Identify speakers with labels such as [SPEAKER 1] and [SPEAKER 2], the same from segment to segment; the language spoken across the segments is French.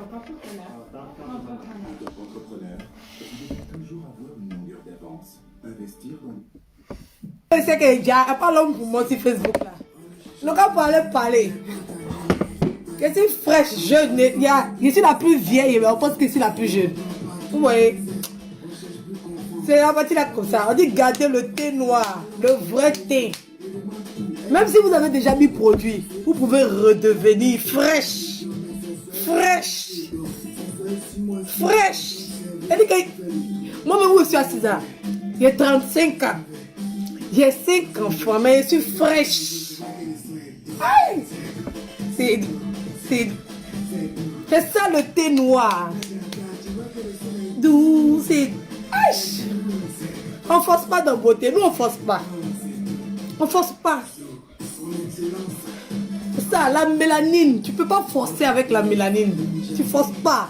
[SPEAKER 1] Entrepreneur, vous devez toujours avoir une longueur d'avance. Investir dans...
[SPEAKER 2] C'est que déjà, à part l'homme pour moi sur Facebook là. Le gars parler. Je suis fraîche, jeune. Je suis la plus vieille, mais on pense que je suis la plus jeune. Vous voyez? C'est la partie là comme ça. On dit garder le thé noir, le vrai thé. Même si vous avez déjà mis produit, vous pouvez redevenir fraîche. Fraîche. Fraîche. Moi-même, je suis assise là. J'ai 35 ans. J'ai 5 enfants, mais je suis fraîche. Aïe. C'est ça le thé noir. Doux, c'est... On ne force pas dans beauté. Nous, on ne force pas. On ne force pas. Ça, la mélanine, tu ne peux pas forcer avec la mélanine. Tu ne forces pas.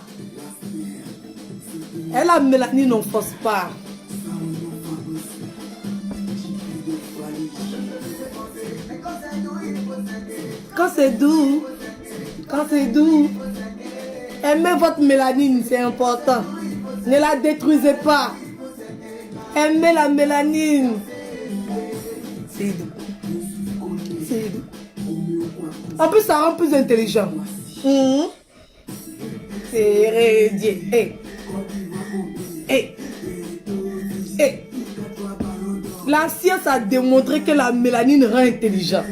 [SPEAKER 2] Et la mélanine, on ne force pas. Quand c'est doux, aimez votre mélanine, c'est important. Ne la détruisez pas. Aimez la mélanine. C'est doux. C'est doux. En plus, ça rend plus intelligent. C'est rédié. La science a démontré que la mélanine rend intelligent.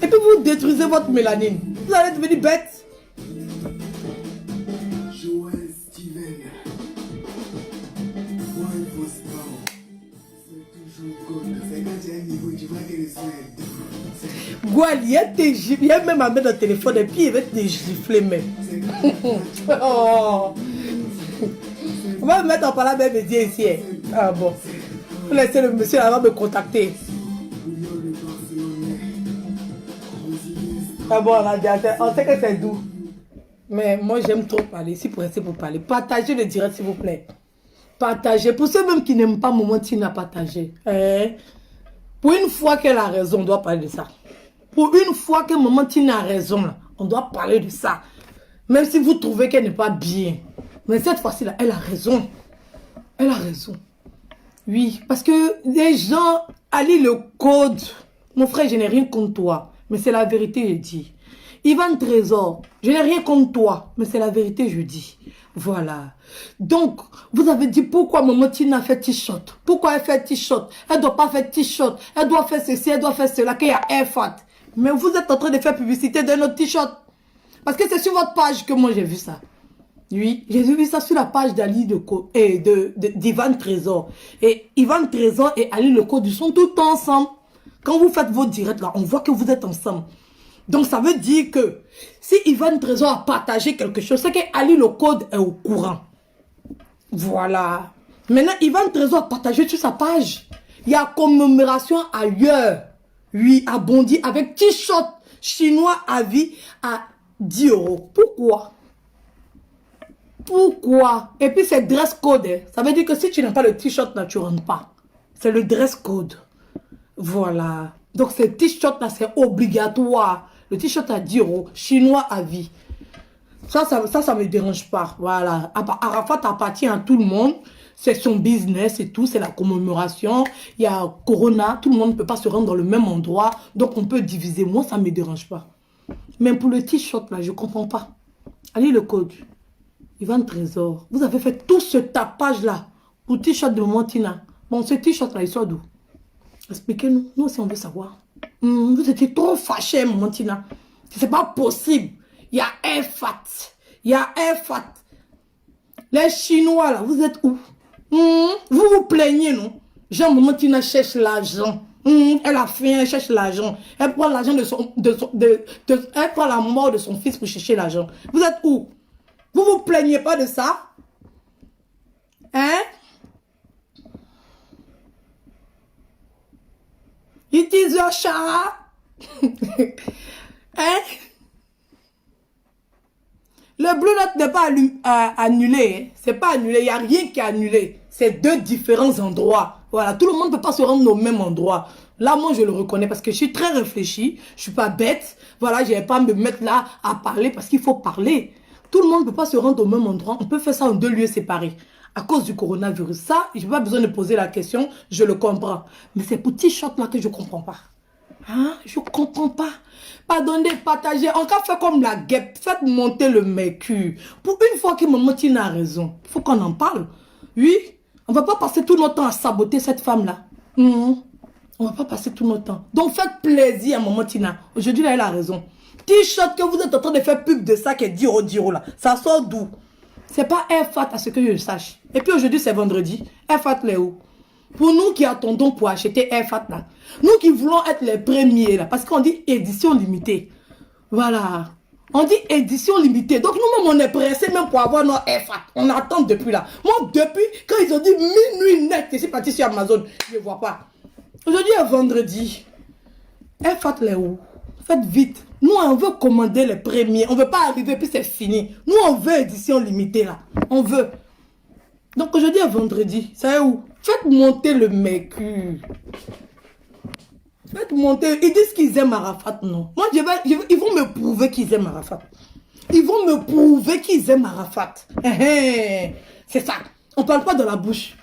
[SPEAKER 2] Et puis vous détruisez votre mélanine. Vous allez devenir bête. Goual, il y a même à mettre dans le téléphone et puis il va te gifler même. Oh. On va me mettre en parlant même et dire ici. Ah bon. Vous laissez le monsieur là-bas me contacter. Ah bon, on sait que c'est doux. Mais moi j'aime trop parler. Si pour rester pour parler. Partagez le direct s'il vous plaît. Partagez. Pour ceux même qui n'aiment pas Momo Tina, partagez. Pour une fois qu'elle a raison, on doit parler de ça. Pour une fois que Momo Tina a raison, là, on doit parler de ça. Même si vous trouvez qu'elle n'est pas bien. Mais cette fois-ci, là, elle a raison. Elle a raison. Oui, parce que les gens allient le code. Mon frère, je n'ai rien contre toi. Mais c'est la vérité, je dis. Ivan Trésor, je n'ai rien contre toi. Mais c'est la vérité, je dis. Voilà. Donc, vous avez dit pourquoi Momo Tina fait t-shirt. Pourquoi elle fait t-shirt. Elle ne doit pas faire t-shirt. Elle doit faire ceci, elle doit faire cela. Qu'il y a Airfat. Mais vous êtes en train de faire publicité de notre t-shirt. Parce que c'est sur votre page que moi j'ai vu ça. Oui, j'ai vu ça sur la page d'Ali d'Ivan Trésor. Et Ivan Trésor et Ali Leco sont tout le temps ensemble. Quand vous faites vos directs là, on voit que vous êtes ensemble. Donc ça veut dire que si Ivan Trésor a partagé quelque chose, c'est que Ali Leco est au courant. Voilà. Maintenant, Ivan Trésor a partagé sur sa page. Il y a commémoration ailleurs. Oui, à Bondy avec t-shirt chinois à vie à 10 €. Pourquoi? Pourquoi? Et puis c'est dress code. Hein. Ça veut dire que si tu n'as pas le t-shirt là, tu ne rentres pas. C'est le dress code. Voilà. Donc ce t-shirt là, c'est obligatoire. Le t-shirt à 10 €, chinois à vie. Ça me dérange pas. Voilà. Arafat appartient à tout le monde. C'est son business et tout. C'est la commémoration. Il y a Corona. Tout le monde ne peut pas se rendre dans le même endroit. Donc on peut diviser. Moi, ça ne me dérange pas. Mais pour le t-shirt là, je ne comprends pas. Allez le code. Ivan Trésor. Vous avez fait tout ce tapage là. Pour le t-shirt de Momo Tina. Bon, ce t-shirt là, il sort d'où? Expliquez-nous. Nous aussi, on veut savoir. Vous étiez trop fâchés, Momo Tina. C'est pas possible. Il y a Airfat. Il y a Airfat. Les Chinois, là, vous êtes où? Vous vous plaignez, non? Jean Momo Tina cherche l'argent. Elle a faim, elle cherche l'argent. Elle prend l'argent elle prend la mort de son fils pour chercher l'argent. Vous êtes où? Vous vous plaignez pas de ça? Hein? It is your child. Hein? Le Blue Note n'est pas annulé. C'est pas annulé. Il n'y a rien qui est annulé. C'est deux différents endroits. Voilà. Tout le monde ne peut pas se rendre au même endroit. Là, moi, je le reconnais parce que je suis très réfléchie. Je ne suis pas bête. Voilà. Je ne vais pas me mettre là à parler parce qu'il faut parler. Tout le monde ne peut pas se rendre au même endroit. On peut faire ça en 2 lieux séparés. À cause du coronavirus. Ça, je n'ai pas besoin de poser la question. Je le comprends. Mais c'est pour T-shirt là que je ne comprends pas. Hein? Je ne comprends pas. Pardonnez, partagez. On va faire comme la guêpe. Faites monter le mercure. Pour une fois que maman Tina a raison, il faut qu'on en parle. Oui, on ne va pas passer tout notre temps à saboter cette femme-là. On ne va pas passer tout notre temps. Donc faites plaisir à maman Tina. Aujourd'hui, là, elle a raison. T-shirt que vous êtes en train de faire pub de ça qui est Diro là. Ça sort d'où? C'est pas Airfat à ce que je sache. Et puis aujourd'hui, c'est vendredi. Airfat, les où? Pour nous qui attendons pour acheter Airfat là. Nous qui voulons être les premiers là. Parce qu'on dit édition limitée. Voilà. On dit édition limitée. Donc nous-mêmes, on est pressés même pour avoir nos Airfat. On attend depuis là. Moi, depuis, quand ils ont dit minuit net, je suis parti sur Amazon. Je ne vois pas. Aujourd'hui est vendredi. Airfat, les où? Faites vite. Nous, on veut commander les premiers. On ne veut pas arriver puis c'est fini. Nous, on veut édition limitée là. On veut. Donc aujourd'hui est vendredi. Ça est où? Faites monter le mercure. Faites monter. Ils disent qu'ils aiment Arafat, non? Moi, ils vont me prouver qu'ils aiment Arafat. Ils vont me prouver qu'ils aiment Arafat. C'est ça. On ne parle pas dans la bouche.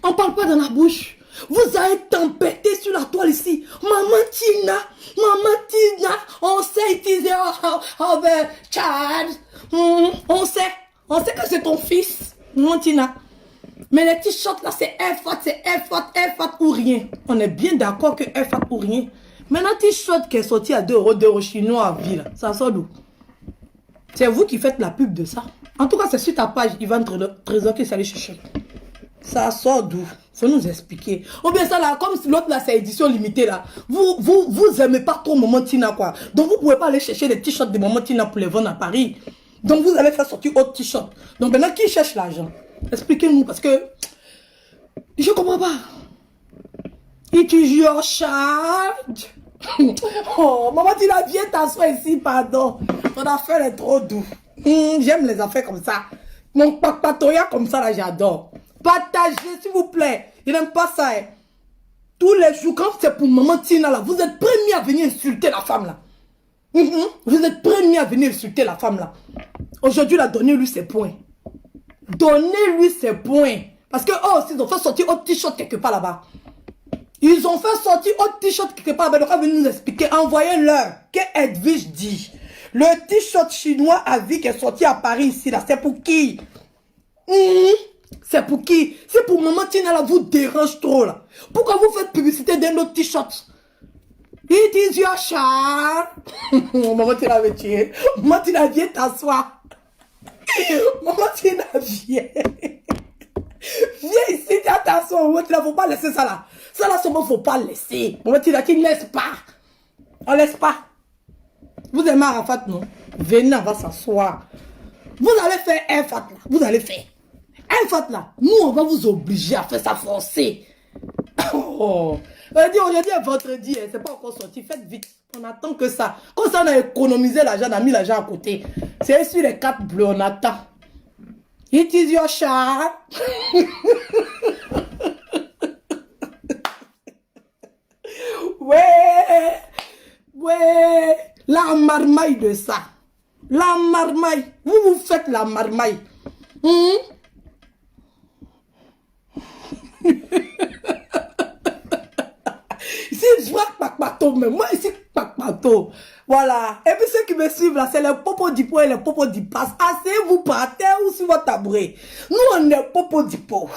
[SPEAKER 2] On ne parle pas dans la bouche. Vous avez tempêté sur la toile ici. Maman Tina, on sait utiliser Chad. On sait que c'est ton fils, Maman Tina. Mais les t-shirts là, c'est Airfat ou rien. On est bien d'accord que Airfat ou rien. Maintenant, t-shirt qui est sorti à 2 € chinois à vie, là, ça sort d'où? C'est vous qui faites la pub de ça. En tout cas, c'est sur ta page, Ivan Trésor qui s'est allé chercher. Ça sort d'où? Faut nous expliquer. Ou bien ça là, comme l'autre là, c'est édition limitée là. Vous aimez pas trop Maman Tina quoi. Donc vous pouvez pas aller chercher les t-shirts de Maman Tina pour les vendre à Paris. Donc vous allez faire sortir autre t-shirt. Donc maintenant, qui cherche l'argent? Expliquez-nous parce que je comprends pas. It is your charge. Oh, Maman Tina, viens t'asseoir ici, pardon. Ton affaire est trop doux. J'aime les affaires comme ça. Mon papatoya comme ça là, j'adore. Partagez, s'il vous plaît. Je n'aime pas ça. Hein. Tous les jours, quand c'est pour Maman Tina, là, vous êtes premiers à venir insulter la femme, là. Vous êtes premiers à venir insulter la femme, là. Aujourd'hui, là, donnez-lui ses points. Donnez-lui ses points. Parce que, oh, ils ont fait sortir autre t-shirt quelque part là-bas. Ils ont fait sortir autre t-shirt quelque part là-bas. Donc, venir nous expliquer. Envoyez-leur. Que Edwige dit. Le t-shirt chinois à vie qui est sorti à Paris ici, là, c'est pour qui? C'est pour qui? C'est pour Maman Tina là, vous dérange trop là. Pourquoi vous faites publicité d'un autre t-shirt? It is your child. Maman Tina veut tuer. Maman Tina, viens t'asseoir. Maman Tina, viens. Viens ici, viens t'asseoir. Maman Tina, faut pas laisser ça là. Ça là seulement, faut pas laisser. Maman Tina, qui ne laisse pas. On laisse pas. Vous aimez Arafat, non? Venez, on va s'asseoir. Vous allez faire Airfat là. Vous allez faire. Airfat là, nous on va vous obliger à faire ça forcer. Oh. Aujourd'hui est vendredi, c'est pas encore sorti, faites vite. On attend que ça. Comme ça on a économisé l'argent, on a mis l'argent à côté. C'est sur les 4 bleus, on attend. It is your child. Ouais. La marmaille de ça. La marmaille. Vous faites la marmaille. Ici, je vois Kpakpato, mais moi ici, Kpakpato. Voilà. Et puis ceux qui me suivent là, c'est les popos d'Ipo et les popos d'Ipas. Asseyez-vous par terre ou sur votre tabouret. Nous, on est popos d'Ipo.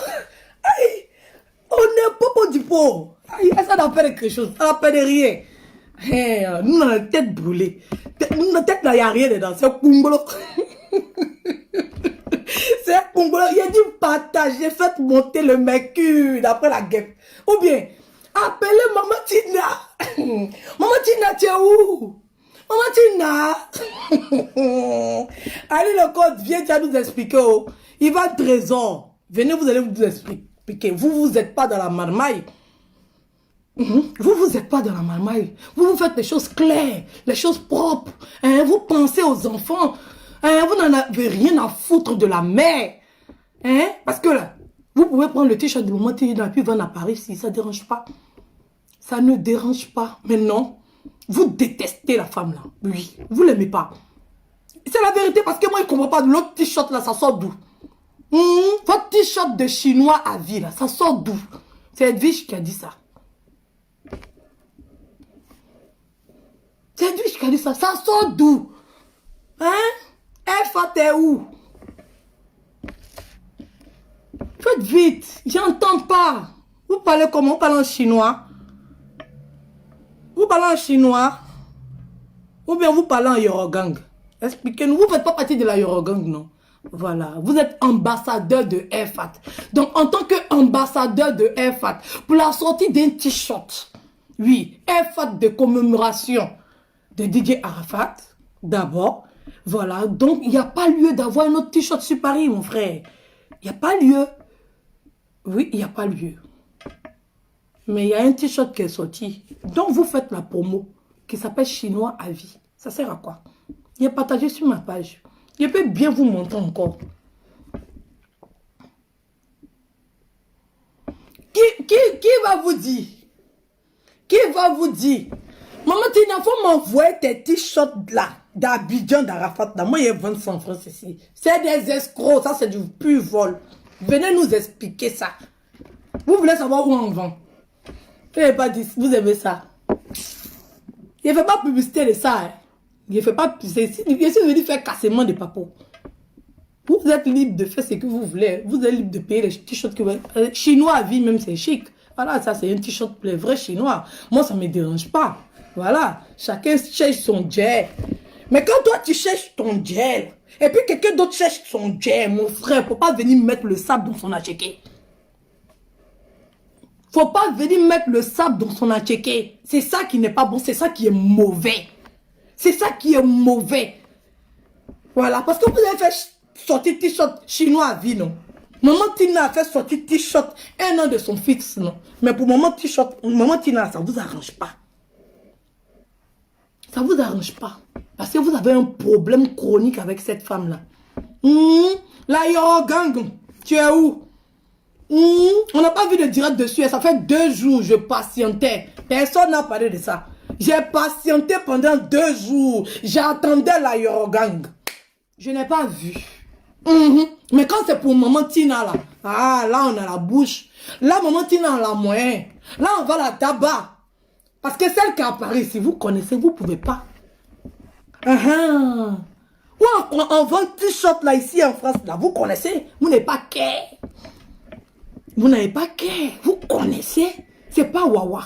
[SPEAKER 2] On est popos d'Ipo. Ça n'a pas de quelque chose. Ça n'a pas de rien. Nous, on a la tête brûlée. Notre tête, là, il n'y a rien dedans. C'est Kungolo. C'est Kungolo. Il a dit partager, faites monter le mercure d'après la guêpe. Ou bien, appelez Maman Tina. Maman Tina, tu es où? Maman Tina. Allez, le code, viens, tu vas nous expliquer. Oh. Il va trésor. Venez, vous allez vous expliquer. Vous n'êtes pas dans la marmaille. Vous n'êtes pas dans la marmaille. Vous faites les choses claires, les choses propres. Vous pensez aux enfants. Vous n'en avez rien à foutre de la mère. Parce que là, vous pouvez prendre le t-shirt de Maman Tina et puis vendre à Paris si ça ne dérange pas. Ça ne dérange pas. Mais non. Vous détestez la femme là. Oui, vous l'aimez pas. C'est la vérité parce que moi, je ne comprends pas. L'autre t-shirt là, ça sort d'où? Votre t-shirt de chinois à vie là, ça sort d'où? C'est Edwige qui a dit ça. C'est Edwige qui a dit ça. Ça sort d'où? Hein? F, t'es où? Faites vite. J'entends pas. Vous parlez comment? Vous parlez en chinois? Vous parlez en chinois? Ou bien vous parlez en Yorogang? Expliquez-nous. Vous ne faites pas partie de la Yorogang, non? Voilà. Vous êtes ambassadeur de FAT. Donc, en tant qu'ambassadeur de FAT, pour la sortie d'un t-shirt, oui, FAT de commémoration de DJ Arafat, d'abord, voilà. Donc, il n'y a pas lieu d'avoir un autre t-shirt sur Paris, mon frère. Il n'y a pas lieu. Oui, il n'y a pas lieu. Mais il y a un t-shirt qui est sorti, dont vous faites la promo, qui s'appelle Chinois à vie. Ça sert à quoi? Il est partagé sur ma page. Je peux bien vous montrer encore. Qui va vous dire? Qui va vous dire? Maman Tina, il faut m'envoyer tes t-shirts là, d'Abidjan, d'Arafat. Là. Moi, il y a 25 francs ici. C'est des escrocs, ça c'est du pur vol. Venez nous expliquer ça. Vous voulez savoir où on vend? Vous aimez ça? Il ne fait pas publicité de ça. Hein. Il ne fait pas publicité. Je suis venu faire cassement de papo. Vous êtes libre de faire ce que vous voulez. Vous êtes libre de payer les t-shirts que vous voulez. Chinois à vie, même, c'est chic. Voilà, ça, c'est un t-shirt pour les vrais chinois. Moi, ça ne me dérange pas. Voilà. Chacun cherche son gel. Mais quand toi, tu cherches ton gel, et puis quelqu'un d'autre cherche son gel, mon frère, il ne faut pas venir mettre le sable dans son acheté. Faut pas venir mettre le sable dans son acheté. C'est ça qui n'est pas bon. C'est ça qui est mauvais. C'est ça qui est mauvais. Voilà. Parce que vous avez fait sortir t-shirt chinois à vie, non? Maman Tina a fait sortir t-shirt 1 an de son fils, non? Mais pour maman Tina, ça ne vous arrange pas. Ça ne vous arrange pas. Parce que vous avez un problème chronique avec cette femme-là. La Yorogang, tu es où? On n'a pas vu de direct dessus. Ça fait 2 jours, je patientais. Personne n'a parlé de ça. J'ai patienté pendant 2 jours. J'attendais la Yorogang. Je n'ai pas vu. Mais quand c'est pour maman Tina là, là on a la bouche. Là maman Tina on a la moyen. Là on va la tabac. Parce que celle qui apparaît, si vous connaissez, vous ne pouvez pas. Ou on vend t-shirt là ici en France là, vous connaissez, vous n'avez pas care. Vous n'avez pas care, vous connaissez, c'est pas Wawa.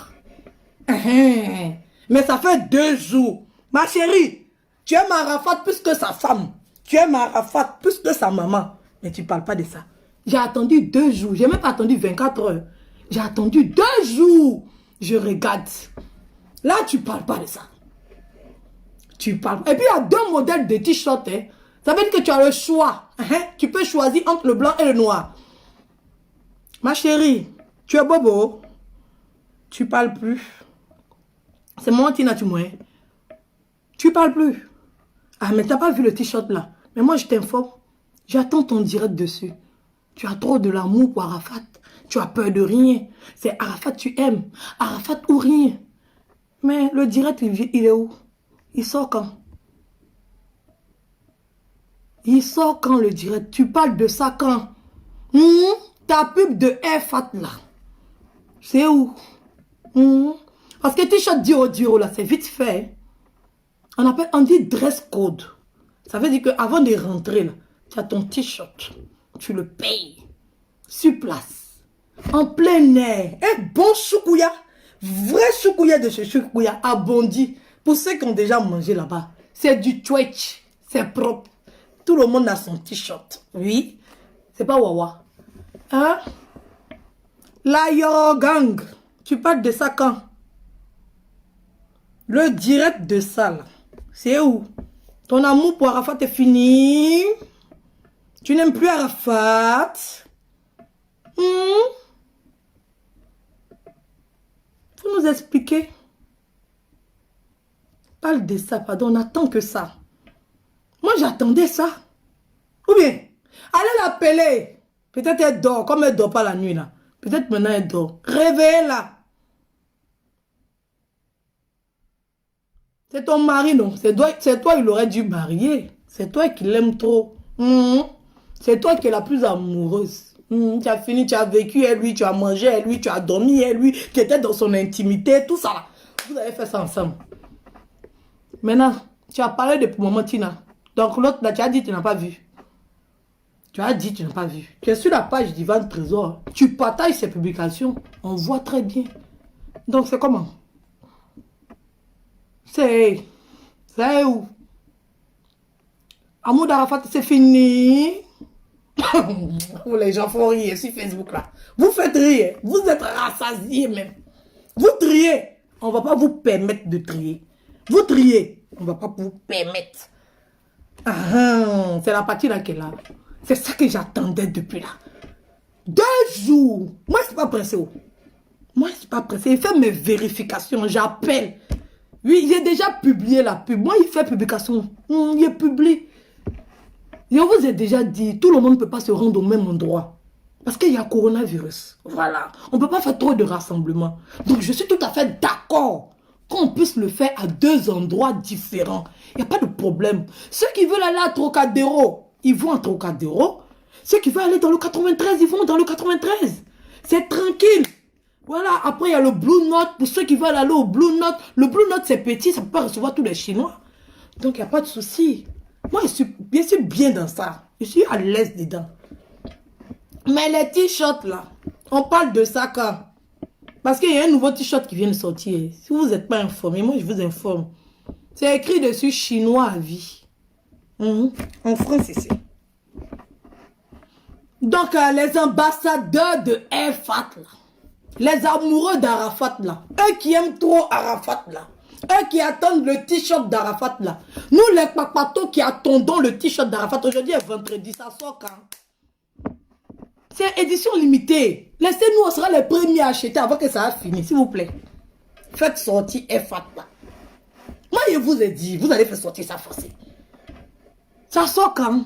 [SPEAKER 2] Mais ça fait 2 jours. Ma chérie, tu aimes Arafat plus que sa femme. Tu aimes Arafat plus que sa maman. Mais tu ne parles pas de ça. J'ai attendu 2 jours. J'ai même pas attendu 24 heures. J'ai attendu 2 jours. Je regarde. Là, tu ne parles pas de ça. Tu parles. Et puis, il y a 2 modèles de t-shirt. Hein. Ça veut dire que tu as le choix. Tu peux choisir entre le blanc et le noir. Ma chérie, tu es bobo. Tu parles plus. C'est moi, Tina, tu m'as. Tu parles plus. Ah, mais tu n'as pas vu le t-shirt là. Mais moi, je t'informe. J'attends ton direct dessus. Tu as trop de l'amour pour Arafat. Tu as peur de rien. C'est Arafat, tu aimes. Arafat ou rien. Mais le direct, il est où? Il sort quand? Il sort quand le direct? Tu parles de ça quand? Ta pub de FAT là. C'est où? Parce que t-shirt Diro là, c'est vite fait. On dit dress code. Ça veut dire qu'avant de rentrer là, tu as ton t-shirt. Tu le payes. Sur place. En plein air. Un bon choukouya. Vrai choukouya de ce choukouya. Abondi. Pour ceux qui ont déjà mangé là-bas. C'est du twitch. C'est propre. Tout le monde a son t-shirt. Oui. C'est pas Wawa. Hein? La Yorogang. Tu parles de ça quand? Le direct de ça là. C'est où? Ton amour pour Arafat est fini. Tu n'aimes plus Arafat. Faut nous expliquer. Parle de ça, pardon, on attend que ça. Moi, j'attendais ça. Ou bien, allez l'appeler. Peut-être elle dort, comme elle ne dort pas la nuit là. Peut-être maintenant elle dort. Réveillez-la. C'est ton mari, non? C'est toi, il aurait dû marier. C'est toi qui l'aimes trop. C'est toi qui es la plus amoureuse. Tu as fini, tu as vécu et lui, tu as mangé et lui, tu as dormi et lui, qui était dans son intimité, tout ça. Vous avez fait ça ensemble. Maintenant, tu as parlé de maman Tina. Donc l'autre, là, tu as dit que tu n'as pas vu. Tu as dit que tu n'as pas vu. Tu es sur la page d'Ivan Trésor. Tu partages ses publications. On voit très bien. Donc c'est comment? C'est où? Amour d'Arafat, c'est fini. Les gens font rire sur Facebook là. Vous faites rire. Vous êtes rassasiés même. Vous triez. On ne va pas vous permettre de trier. Vous triez. On ne va pas vous permettre. C'est la partie là qui est là. C'est ça que j'attendais depuis là. 2 jours. Moi, je ne suis pas pressé. Moi, je ne suis pas pressé. Il fait mes vérifications. J'appelle. Oui, j'ai déjà publié la pub. Moi, il fait publication. Il est publié. Et on vous a déjà dit, tout le monde ne peut pas se rendre au même endroit. Parce qu'il y a coronavirus. Voilà. On ne peut pas faire trop de rassemblements. Donc, je suis tout à fait d'accord qu'on puisse le faire à 2 endroits différents. Il n'y a pas de problème. Ceux qui veulent aller à Trocadéro, ils vont à Trocadéro. Ceux qui veulent aller dans le 93, ils vont dans le 93. C'est tranquille. Voilà. Après, il y a le Blue Note. Pour ceux qui veulent aller au Blue Note, le Blue Note, c'est petit. Ça ne peut pas recevoir tous les Chinois. Donc, il n'y a pas de souci. Moi, je suis bien dans ça. Je suis à l'aise dedans. Mais les t-shirts, là, on parle de ça quand? Parce qu'il y a un nouveau t-shirt qui vient de sortir. Si vous n'êtes pas informé, moi, je vous informe. C'est écrit dessus chinois à vie. En France, ici. Donc, les ambassadeurs de Arafat, là, les amoureux d'Arafat, là, eux qui aiment trop Arafat, là, eux qui attendent le t-shirt d'Arafat, là, nous, les papatos qui attendons le t-shirt d'Arafat, aujourd'hui est vendredi, ça sort quand? C'est édition limitée. Laissez-nous, on sera les premiers à acheter avant que ça a fini, s'il vous plaît. Faites sortir Arafat, là. Moi, je vous ai dit, vous allez faire sortir ça forcé. Ça sort quand?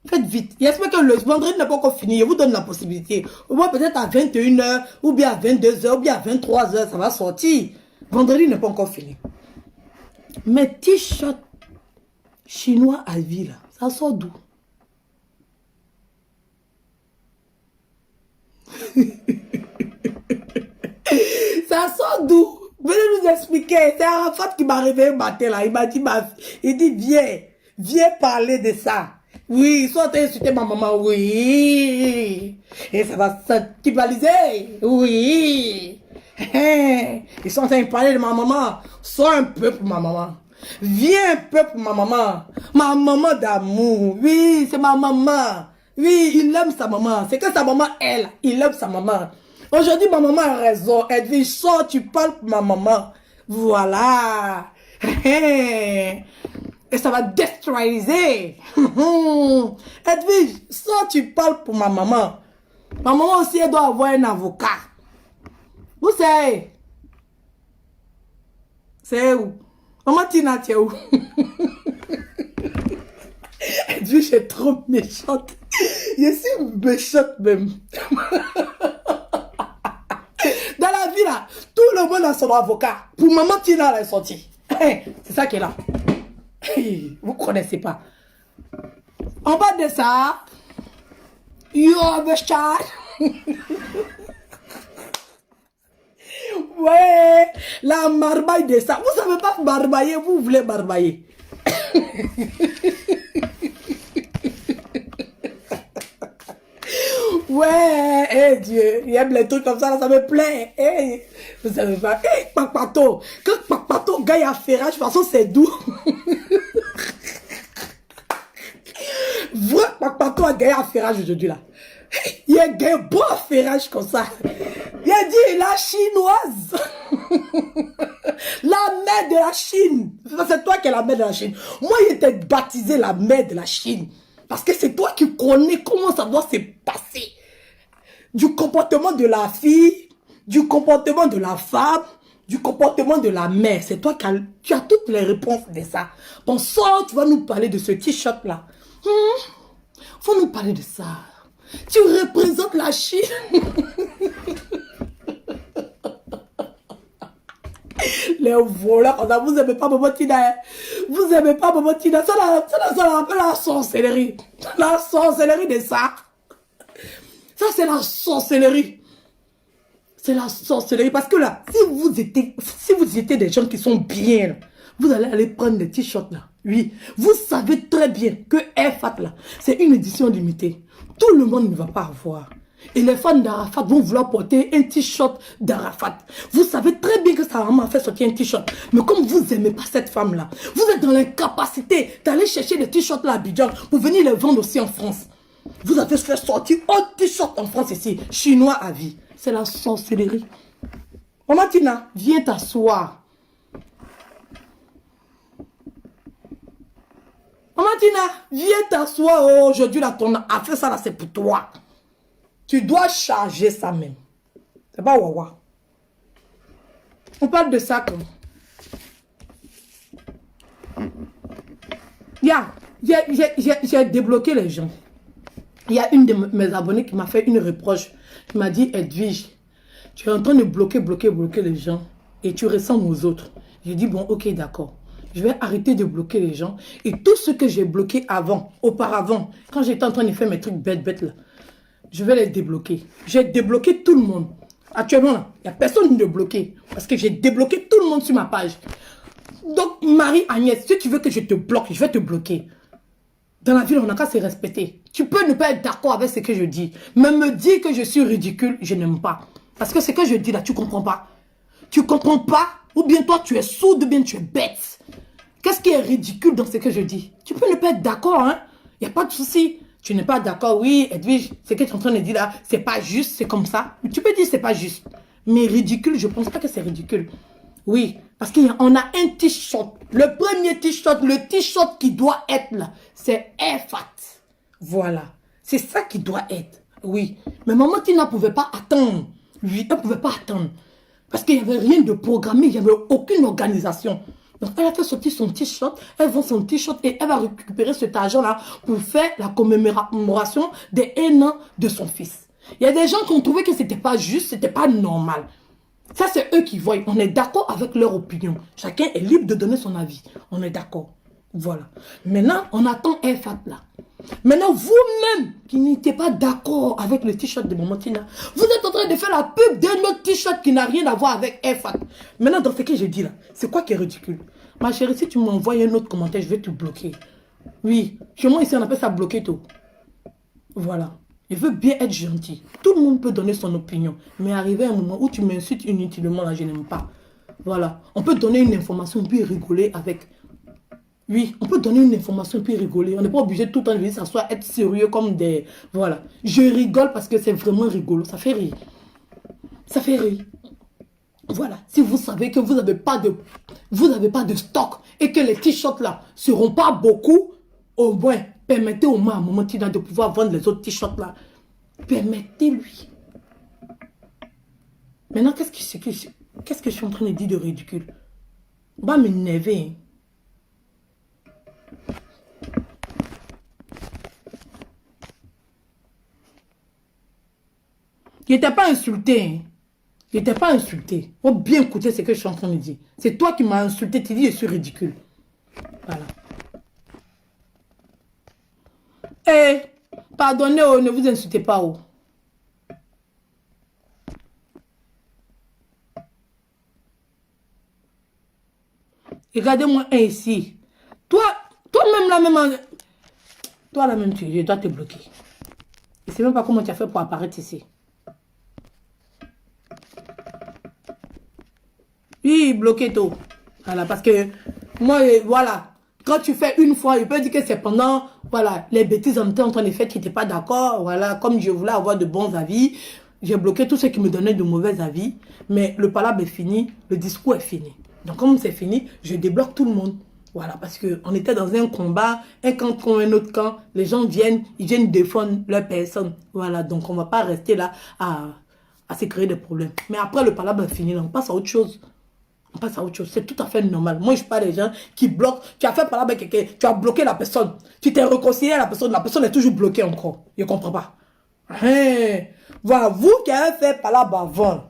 [SPEAKER 2] Faites vite. J'espère que le vendredi n'est pas encore fini. Je vous donne la possibilité. Au moins peut-être à 21h, ou bien à 22h, ou bien à 23h, ça va sortir. Vendredi n'est pas encore fini. Mais t-shirt chinois à vie, là, ça sort d'où? Ça sort d'où? Venez nous expliquer. C'est Arafat qui m'a réveillé matin là. Il m'a dit, il dit, viens parler de ça. Oui, ils sont en train d'insulter ma maman, oui. Et ça va s'actualiser, oui. Ils sont en train de parler de ma maman. Sois un peu pour ma maman. Viens un peu pour ma maman. Ma maman d'amour, oui, c'est ma maman. Oui, il aime sa maman. C'est que sa maman, il aime sa maman. Aujourd'hui, ma maman a raison. Elle dit, sors, tu parles pour ma maman. Voilà. Et ça va déstabiliser. Edwige, sors, tu parles pour ma maman. Ma maman aussi, elle doit avoir un avocat. Vous savez? C'est où? Maman Tina, tu es où? Edwige est trop méchante. Je suis méchante même. Dans la vie là, tout le monde a son avocat. Pour maman Tina, elle est sortie. C'est ça qui est là. Vous connaissez pas. En bas de ça, you have a shot. Ouais, la marmaille de ça. Vous savez pas marmailler, vous voulez marmailler. Ouais, hey Dieu, il aime les trucs comme ça, ça me plaît. Hey, vous savez pas, hey, Papato, quand Papato gagne à Ferrage, de toute façon c'est doux. Vrai Papato a gagné à Ferrage aujourd'hui là. Il a gagné un bon Ferrage comme ça. Il a dit la chinoise. La mère de la Chine. C'est toi qui es la mère de la Chine. Moi, il était baptisé la mère de la Chine. Parce que c'est toi qui connais comment ça doit se passer. Du comportement de la fille, du comportement de la femme, du comportement de la mère. C'est toi qui as toutes les réponses de ça. Bon, ça, tu vas nous parler de ce t-shirt là. Faut nous parler de ça. Tu représentes la Chine. les voleurs, vous n'aimez pas Maman Tina. Hein? Vous n'aimez pas Maman Tina. Ça rappelle la sorcellerie. La sorcellerie de ça. Ça, c'est la sorcellerie. C'est la sorcellerie. Parce que là, si vous étiez des gens qui sont bien, là, vous allez aller prendre des t-shirts là. Oui, vous savez très bien que Airfat là, c'est une édition limitée. Tout le monde ne va pas avoir. Et les fans d'Arafat vont vouloir porter un t-shirt d'Arafat. Vous savez très bien que sa maman a fait sortir un t-shirt. Mais comme vous n'aimez pas cette femme-là, vous êtes dans l'incapacité d'aller chercher les t-shirts là à Abidjan pour venir les vendre aussi en France. Vous avez fait sortir un t-shirt en France ici, chinois à vie. C'est la sorcellerie. Maman Tina, viens t'asseoir. Maman Tina, viens t'asseoir. Oh, aujourd'hui, là, ton affaire, ça, là, c'est pour toi. Tu dois charger ça même. C'est pas wawa. On parle de ça comme. J'ai débloqué les gens. Il y a une de mes abonnés qui m'a fait une reproche. Il m'a dit, Edwige, tu es en train de bloquer les gens et tu ressembles aux autres. J'ai dit, bon, ok, d'accord. Je vais arrêter de bloquer les gens. Et tout ce que j'ai bloqué auparavant, quand j'étais en train de faire mes trucs bêtes là, je vais les débloquer. J'ai débloqué tout le monde. Actuellement, là, il n'y a personne de bloqué. Parce que j'ai débloqué tout le monde sur ma page. Donc, Marie-Agnès, si tu veux que je te bloque, je vais te bloquer. Dans la ville, on n'a qu'à se respecter. Tu peux ne pas être d'accord avec ce que je dis. Mais me dire que je suis ridicule, je n'aime pas. Parce que ce que je dis là, tu ne comprends pas. Tu ne comprends pas. Ou bien toi, tu es sourde, ou bien tu es bête. Qu'est-ce qui est ridicule dans ce que je dis? Tu peux ne pas être d'accord, hein. Il n'y a pas de souci. Tu n'es pas d'accord, oui, Edwige, ce que tu es en train de dire là, c'est pas juste, c'est comme ça. Tu peux dire c'est pas juste. Mais ridicule, je pense pas que c'est ridicule. Oui, parce qu'on a un t-shirt. Le premier t-shirt, le t-shirt qui doit être là, c'est Airfat. Voilà. C'est ça qui doit être. Oui. Mais Maman Tina ne pouvait pas attendre. Oui, elle ne pouvait pas attendre. Parce qu'il n'y avait rien de programmé, il n'y avait aucune organisation. Donc, elle a fait sortir son t-shirt, elle vend son t-shirt et elle va récupérer cet argent-là pour faire la commémoration des 1 an de son fils. Il y a des gens qui ont trouvé que c'était pas juste, c'était pas normal. Ça, c'est eux qui voient. On est d'accord avec leur opinion. Chacun est libre de donner son avis. On est d'accord. Voilà. Maintenant, on attend Airfat là. Maintenant, vous-même qui n'étiez pas d'accord avec le t-shirt de Maman Tina, vous êtes en train de faire la pub d'un autre t-shirt qui n'a rien à voir avec Airfat. Maintenant, dans ce que j'ai dit là, c'est quoi qui est ridicule? Ma chérie, si tu m'envoies un autre commentaire, je vais te bloquer. Oui, chez moi ici, on appelle ça bloquer tout. Voilà. Je veux bien être gentil. Tout le monde peut donner son opinion. Mais arriver à un moment où tu m'insultes inutilement, là, je n'aime pas. Voilà. On peut donner une information puis rigoler avec. Oui, on peut donner une information puis rigoler. On n'est pas obligé tout le temps de s'asseoir, être sérieux comme des... Voilà. Je rigole parce que c'est vraiment rigolo. Ça fait rire. Ça fait rire. Voilà. Si vous savez que vous n'avez pas de stock et que les t-shirts là seront pas beaucoup, au moins, permettez au moins à Maman Tina de pouvoir vendre les autres t-shirts là. Permettez-lui. Maintenant, qu'est-ce que je suis en train de dire de ridicule? On va m'énerver. Je n'étais pas insulté. Hein. Je n'étais pas insulté. Faut bien écouter ce que je suis en train de dire. C'est toi qui m'as insulté. Tu dis je suis ridicule. Voilà. Eh, pardonnez, oh, ne vous insultez pas. Oh. Regardez-moi un ici. Toi-même là même. Toi là même, je dois te bloquer. Je ne sais même pas comment tu as fait pour apparaître ici. Oui, bloqué tout. Voilà, parce que moi, voilà, quand tu fais une fois, je peux dire que c'est pendant, voilà, les bêtises en train de faire, tu n'étais pas d'accord, voilà, comme je voulais avoir de bons avis, j'ai bloqué tous ceux qui me donnaient de mauvais avis, mais le palabre est fini, le discours est fini. Donc comme c'est fini, je débloque tout le monde. Voilà, parce qu'on était dans un combat, un camp contre un autre camp, les gens viennent, ils viennent défendre leur personne. Voilà, donc on ne va pas rester là à se créer des problèmes. Mais après le palabre est fini, là, on passe à autre chose. On passe à autre chose. C'est tout à fait normal. Moi, je parle des gens qui bloquent. Tu as fait parler avec quelqu'un. Tu as bloqué la personne. Tu t'es réconcilié à la personne. La personne est toujours bloquée encore. Je ne comprends pas. Hein? Voilà. Vous qui avez fait parler avant.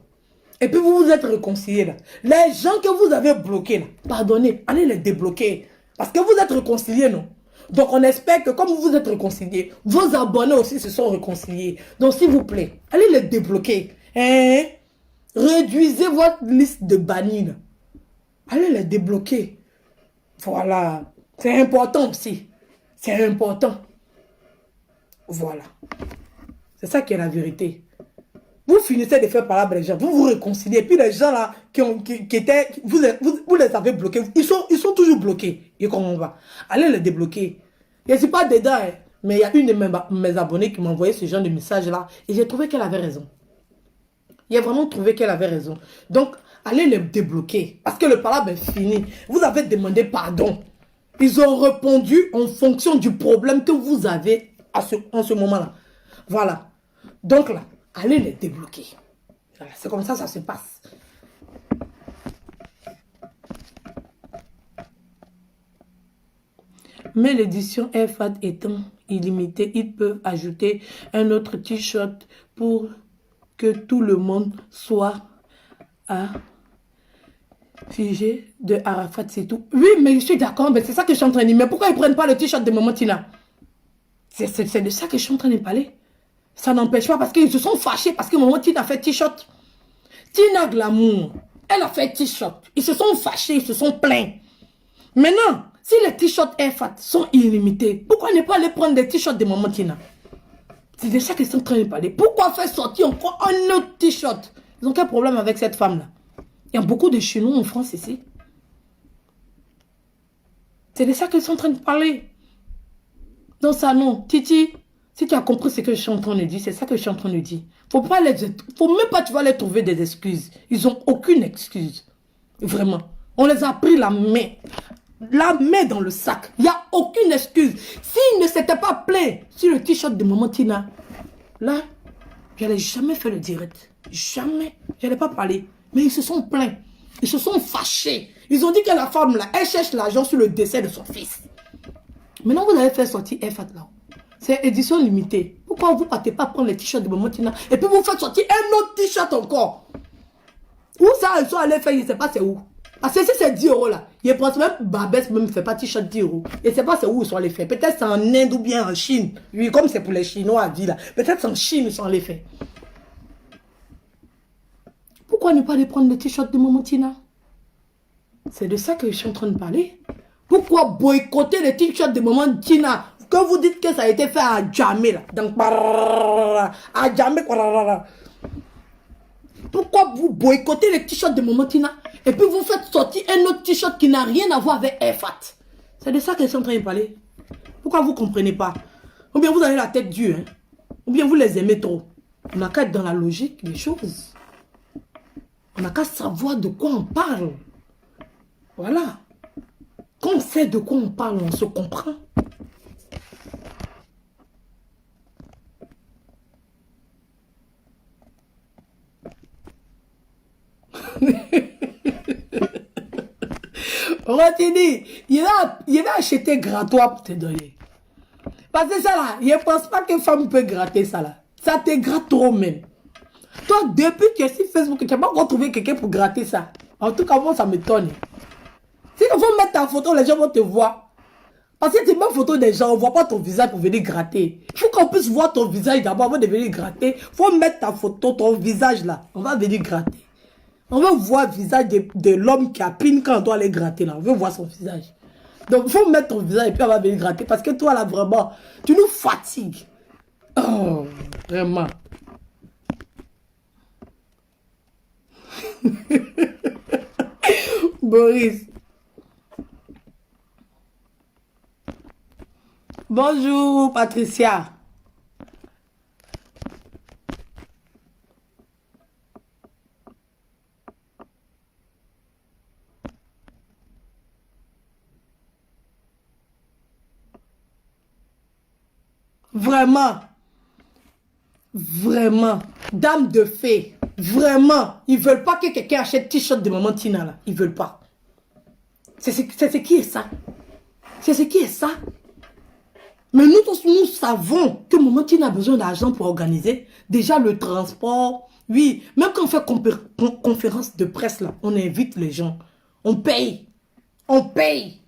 [SPEAKER 2] Et puis vous vous êtes réconciliés là. Les gens que vous avez bloqués là, pardonnez, allez les débloquer. Parce que vous êtes réconciliés, non? Donc on espère que comme vous vous êtes réconciliés, vos abonnés aussi se sont réconciliés. Donc s'il vous plaît, allez les débloquer. Hein? Réduisez votre liste de bannis là. Allez les débloquer. Voilà. C'est important aussi. C'est important. Voilà. C'est ça qui est la vérité. Vous finissez de faire parler les gens, vous vous réconciliez. Et puis les gens là qui étaient, vous les avez bloqués, ils sont toujours bloqués. Et comment on va? Allez les débloquer. Je ne suis pas dedans, hein, mais il y a une de mes abonnés qui m'a envoyé ce genre de message là. Et j'ai trouvé qu'elle avait raison. J'ai vraiment trouvé qu'elle avait raison. Donc, allez les débloquer. Parce que le palabre est fini. Vous avez demandé pardon. Ils ont répondu en fonction du problème que vous avez en ce moment-là. Voilà. Donc là, allez les débloquer. Voilà, c'est comme ça se passe. Mais l'édition AirFat étant illimitée, ils peuvent ajouter un autre t-shirt pour que tout le monde soit figé de Arafat, c'est tout. Oui, mais je suis d'accord, mais c'est ça que je suis en train de dire. Mais pourquoi ils ne prennent pas le t-shirt de Maman Tina? C'est de ça que je suis en train de parler. Ça n'empêche pas parce qu'ils se sont fâchés parce que Maman Tina a fait t-shirt. Tina Glamour, elle a fait t-shirt. Ils se sont fâchés, ils se sont plaints. Maintenant, si les t-shirts AirFat sont illimités, pourquoi ne pas aller prendre des t-shirts de Maman Tina? C'est de ça qu'ils sont en train de parler. Pourquoi faire sortir encore un autre t-shirt? Ils ont quel problème avec cette femme-là? Il y a beaucoup de Chinois en France ici. C'est de ça qu'ils sont en train de parler. Non, ça non. Titi, si tu as compris ce que je suis en train de dire, c'est ça que je suis en train de dire. Faut même pas tu vas les trouver des excuses. Ils n'ont aucune excuse. Vraiment. On les a pris la main. La main dans le sac. Il n'y a aucune excuse. S'ils ne s'étaient pas plaints sur le t-shirt de Maman Tina, là, je n'allais jamais faire le direct. Jamais. Je n'allais pas parler. Mais ils se sont plaints. Ils se sont fâchés. Ils ont dit que la femme là, elle cherche l'argent sur le décès de son fils. Maintenant, vous allez faire sortir AirFat là. C'est édition limitée. Pourquoi vous ne partez pas prendre les t-shirts de Maman Tina et puis vous faites sortir un autre t-shirt encore? Où ça, ils sont allés faire, je ne sais pas c'est où. Parce que si c'est 10 € là, je pense même Babès même ne fait pas t-shirt 10 €. Et je ne sais pas c'est où ils sont allés faire. Peut-être c'est en Inde ou bien en Chine. Oui, comme c'est pour les Chinois à dire là. Peut-être c'est en Chine ils sont allés faire. Pourquoi ne pas aller prendre le t-shirt de Maman Tina? C'est de ça que je suis en train de parler. Pourquoi boycotter les t-shirts de Maman Tina? Que vous dites que ça a été fait à Djamé là. Donc, à Djamé. Pourquoi vous boycottez les t-shirts de Maman Tina et puis vous faites sortir un autre t-shirt qui n'a rien à voir avec AirFat? C'est de ça que je suis en train de parler. Pourquoi vous ne comprenez pas? Ou bien vous avez la tête dure, hein? Ou bien vous les aimez trop. On n'a qu'à être dans la logique des choses. On n'a qu'à savoir de quoi on parle. Voilà. Quand on sait de quoi on parle, on se comprend. Rotini, il va acheter grattoir pour te donner. Parce que ça là, je ne pense pas qu'une femme peut gratter ça là. Ça te gratte trop même. Toi, depuis que tu es sur Facebook, tu n'as pas encore trouvé quelqu'un pour gratter ça. En tout cas, moi, ça m'étonne. Si il faut mettre ta photo, les gens vont te voir. Parce que tu mets une photo des gens, on ne voit pas ton visage pour venir gratter. Il faut qu'on puisse voir ton visage d'abord avant de venir gratter. Il faut mettre ta photo, ton visage là. On va venir gratter. On veut voir le visage de l'homme qui a pine quand on doit aller gratter là. On veut voir son visage. Donc, il faut mettre ton visage et puis on va venir gratter. Parce que toi là, vraiment, tu nous fatigues. Oh, vraiment. Boris. Bonjour, Patricia. Vraiment. Vraiment. Dame de fée. Vraiment. Ils ne veulent pas que quelqu'un achète t-shirt de Maman Tina là. Ils ne veulent pas. C'est ce qui est ça. C'est ce qui est ça. Mais nous savons que Maman Tina a besoin d'argent pour organiser déjà le transport, Oui, même quand on fait conférence de presse, là, on invite les gens. On paye. On paye.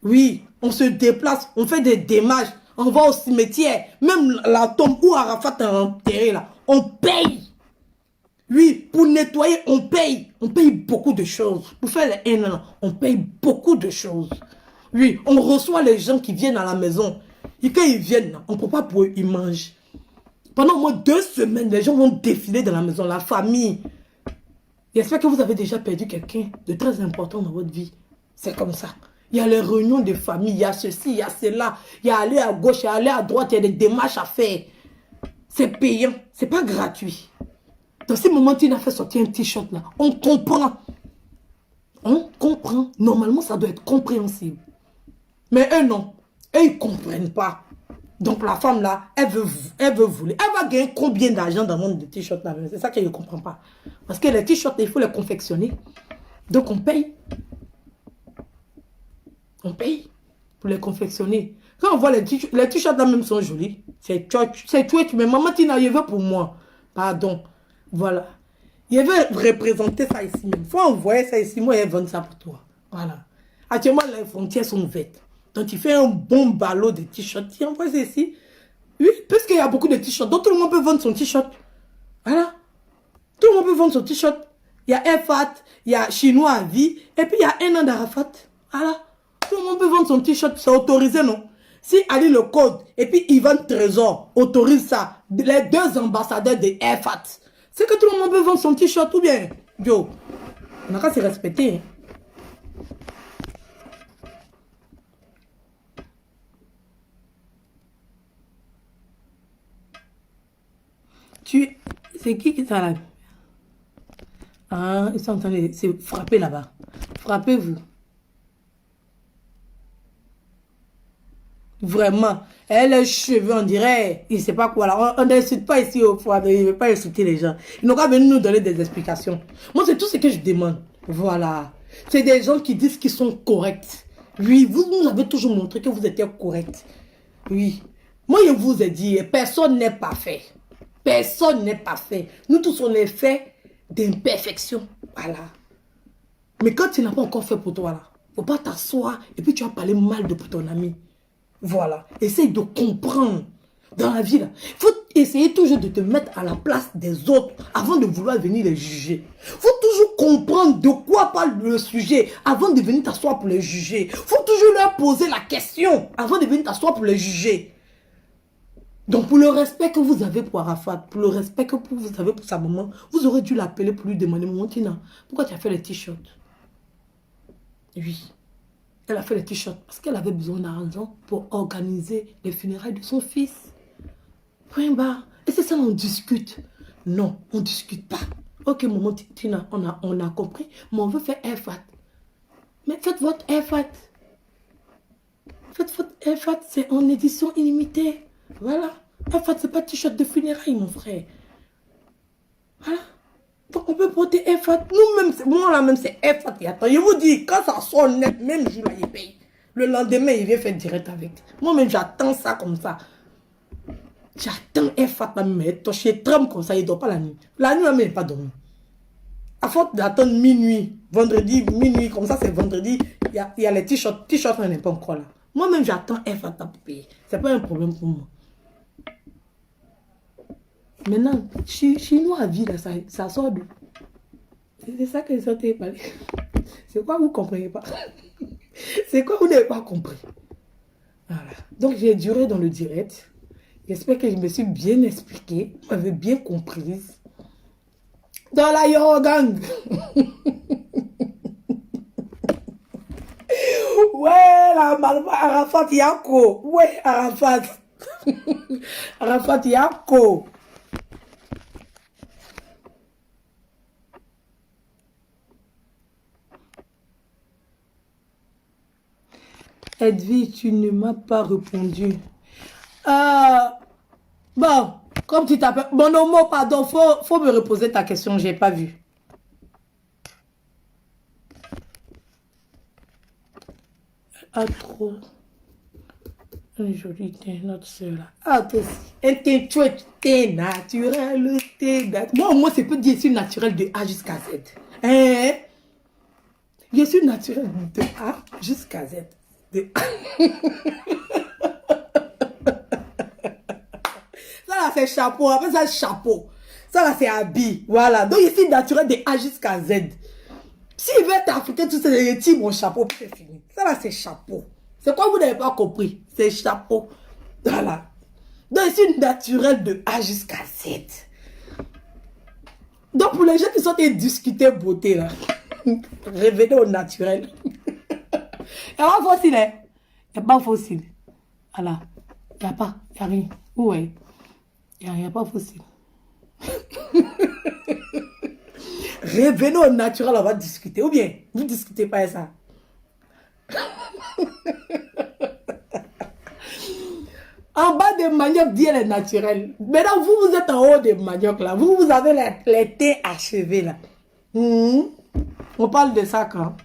[SPEAKER 2] Oui, on se déplace, on fait des démarches, on va au cimetière. Même la tombe où Arafat est enterré, là, on paye. Oui, pour nettoyer, on paye. On paye beaucoup de choses. Pour faire les haines, on paye beaucoup de choses. Oui, on reçoit les gens qui viennent à la maison. Et quand ils viennent, on ne peut pas pour eux, ils mangent. Pendant au moins 2 semaines, les gens vont défiler dans la maison, la famille. J'espère que vous avez déjà perdu quelqu'un de très important dans votre vie. C'est comme ça. Il y a les réunions de famille, il y a ceci, il y a cela. Il y a aller à gauche, il y a aller à droite, il y a des démarches à faire. C'est payant, c'est pas gratuit. Dans ce moment, tu n'as fait sortir un t-shirt là. On comprend. On comprend. Normalement, ça doit être compréhensible. Mais eux, non. Eux, ils ne comprennent pas. Donc, la femme là, elle veut voler. Elle va gagner combien d'argent dans le monde de t-shirts là? C'est ça qu'elle ne comprend pas. Parce que les t-shirts, il faut les confectionner. Donc, on paye. On paye pour les confectionner. Quand on voit les t-shirts là même sont jolis. C'est chouette. Mais maman, tu n'as pas pour moi. Pardon. Voilà. Il veut représenter ça ici même. Il faut envoyer ça ici. Moi, il vend ça pour toi. Voilà. Actuellement, les frontières sont ouvertes. Donc, tu fais un bon ballot de t-shirts. Tu envoies ça ici. Oui, parce qu'il y a beaucoup de t-shirts. Donc, tout le monde peut vendre son t-shirt. Voilà. Tout le monde peut vendre son t-shirt. Il y a Airfat, il y a Chinois à vie. Et puis, il y a un an d'Arafat. Voilà. Tout le monde peut vendre son t-shirt. C'est autorisé, non? Si Ali le code et puis Ivan Trésor autorise ça, les 2 ambassadeurs de Airfat, c'est que tout le monde peut vendre son t-shirt ou bien. Yo, on n'a qu'à se respecter. C'est qui ça là? Ah, ils sont en train de se frapper là-bas. Frappez-vous. Vraiment. Elle a les cheveux, on dirait, il ne sait pas quoi là. On n'insulte pas ici au foie, il ne veut pas insulter les gens. Ils n'ont qu'à venir nous donner des explications. Moi, c'est tout ce que je demande. Voilà. C'est des gens qui disent qu'ils sont corrects. Oui, vous nous avez toujours montré que vous étiez corrects. Oui. Moi, je vous ai dit, personne n'est parfait. Personne n'est parfait. Nous tous, on est fait d'imperfection. Voilà. Mais quand tu n'as pas encore fait pour toi, là, il ne faut pas t'asseoir et puis tu vas parler mal de ton ami. Voilà. Essaye de comprendre. Dans la vie, il faut essayer toujours de te mettre à la place des autres avant de vouloir venir les juger. Il faut toujours comprendre de quoi parle le sujet avant de venir t'asseoir pour les juger. Il faut toujours leur poser la question avant de venir t'asseoir pour les juger. Donc, pour le respect que vous avez pour Arafat, pour le respect que vous avez pour sa maman, vous aurez dû l'appeler pour lui demander, maman Tina, pourquoi tu as fait les t-shirts? Oui. Elle a fait les t-shirts parce qu'elle avait besoin d'argent pour organiser les funérailles de son fils. Point barre. Et c'est ça, on discute. Non, on ne discute pas. Ok, maman Tina, on a compris, mais on veut faire Airfat. Mais faites votre Airfat. Faites votre Airfat, c'est en édition illimitée. Voilà. Airfat, c'est pas t-shirt de funérailles, mon frère. Voilà. Donc, on peut porter Airfat. Nous-mêmes, moi là-même, c'est Airfat. Et attends, je vous dis, quand ça sort net, même jour là, il paye. Le lendemain, il vient faire direct avec. Moi-même, j'attends ça comme ça. J'attends Airfat, mais touché trempe comme ça, il ne dort pas la nuit. La nuit, il n'est pas dormi. À force d'attendre minuit, vendredi, minuit, comme ça, c'est vendredi, il y a les t-shirts. T-shirts, on n'est pas encore là. Moi-même, j'attends Airfat pour payer. Ce n'est pas un problème pour moi. Maintenant, chinois à vie, là, ça sort d'où? C'est ça que ça t'a parlé. C'est quoi vous ne comprenez pas? C'est quoi vous n'avez pas compris? Voilà. Donc, j'ai duré dans le direct. J'espère que je me suis bien expliquée. Vous m'avez bien comprise. Dans la Yogang. Ouais, la Malva, Arafat Yako. Ouais, Arafat. Arafat Yako. Edwige, tu ne m'as pas répondu. Bon, comme tu t'appelles... Bon, non, moi, pardon, faut me reposer ta question, j'ai pas vu. A trop Un joli teint, notre soeur là. Ah, toi aussi. Un teint, tu es teint naturel, teint naturel. Moi, au moins, c'est peut dire je suis naturel de A jusqu'à Z. Hein? Je suis naturel de A jusqu'à Z. De... Ça là, c'est chapeau. Après ça, chapeau. Ça là, c'est habit. Voilà. Donc, je suis naturel de A jusqu'à Z. S'il veut être africain, tout ça, je tire mon chapeau, puis c'est fini. Ça là, c'est chapeau. C'est quoi vous n'avez pas compris? C'est chapeau. Voilà. Donc, je suis naturel de A jusqu'à Z. Donc, pour les gens qui sont en train de discuter beauté, là, revenez au naturel. Il n'y a pas fossile, hein? Il n'y a pas fossile. Voilà. Il n'y a pas. Il n'y a rien. Ouais. Il n'y a pas fossile. Revenez au naturel, on va discuter. Ou bien, vous ne discutez pas ça. En bas des maniocs, Dieu est naturel. Maintenant, vous, vous êtes en haut des maniocs, là. Vous avez les thés achevés, là. On parle de ça quand?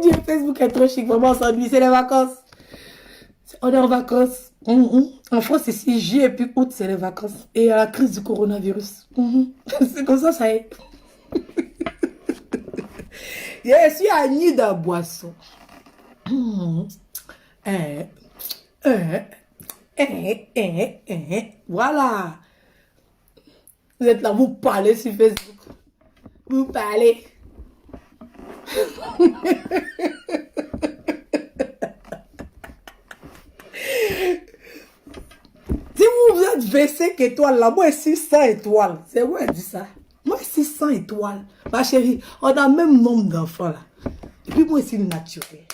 [SPEAKER 2] Dieu, Facebook est trop chic. Vraiment, on s'ennuie. C'est les vacances. On est en vacances. En France, ici, juillet et puis août, c'est les vacances. Et la crise du coronavirus. C'est comme ça est. Je suis à Nid de boisson. Voilà. Vous êtes là, vous parlez sur Facebook. Vous parlez. Si vous êtes 25 étoiles, là, moi, 600 étoiles. C'est moi qui dis ça. Moi, 600 étoiles. Ma chérie, on a le même nombre d'enfants, là. Et puis, moi, c'est naturel.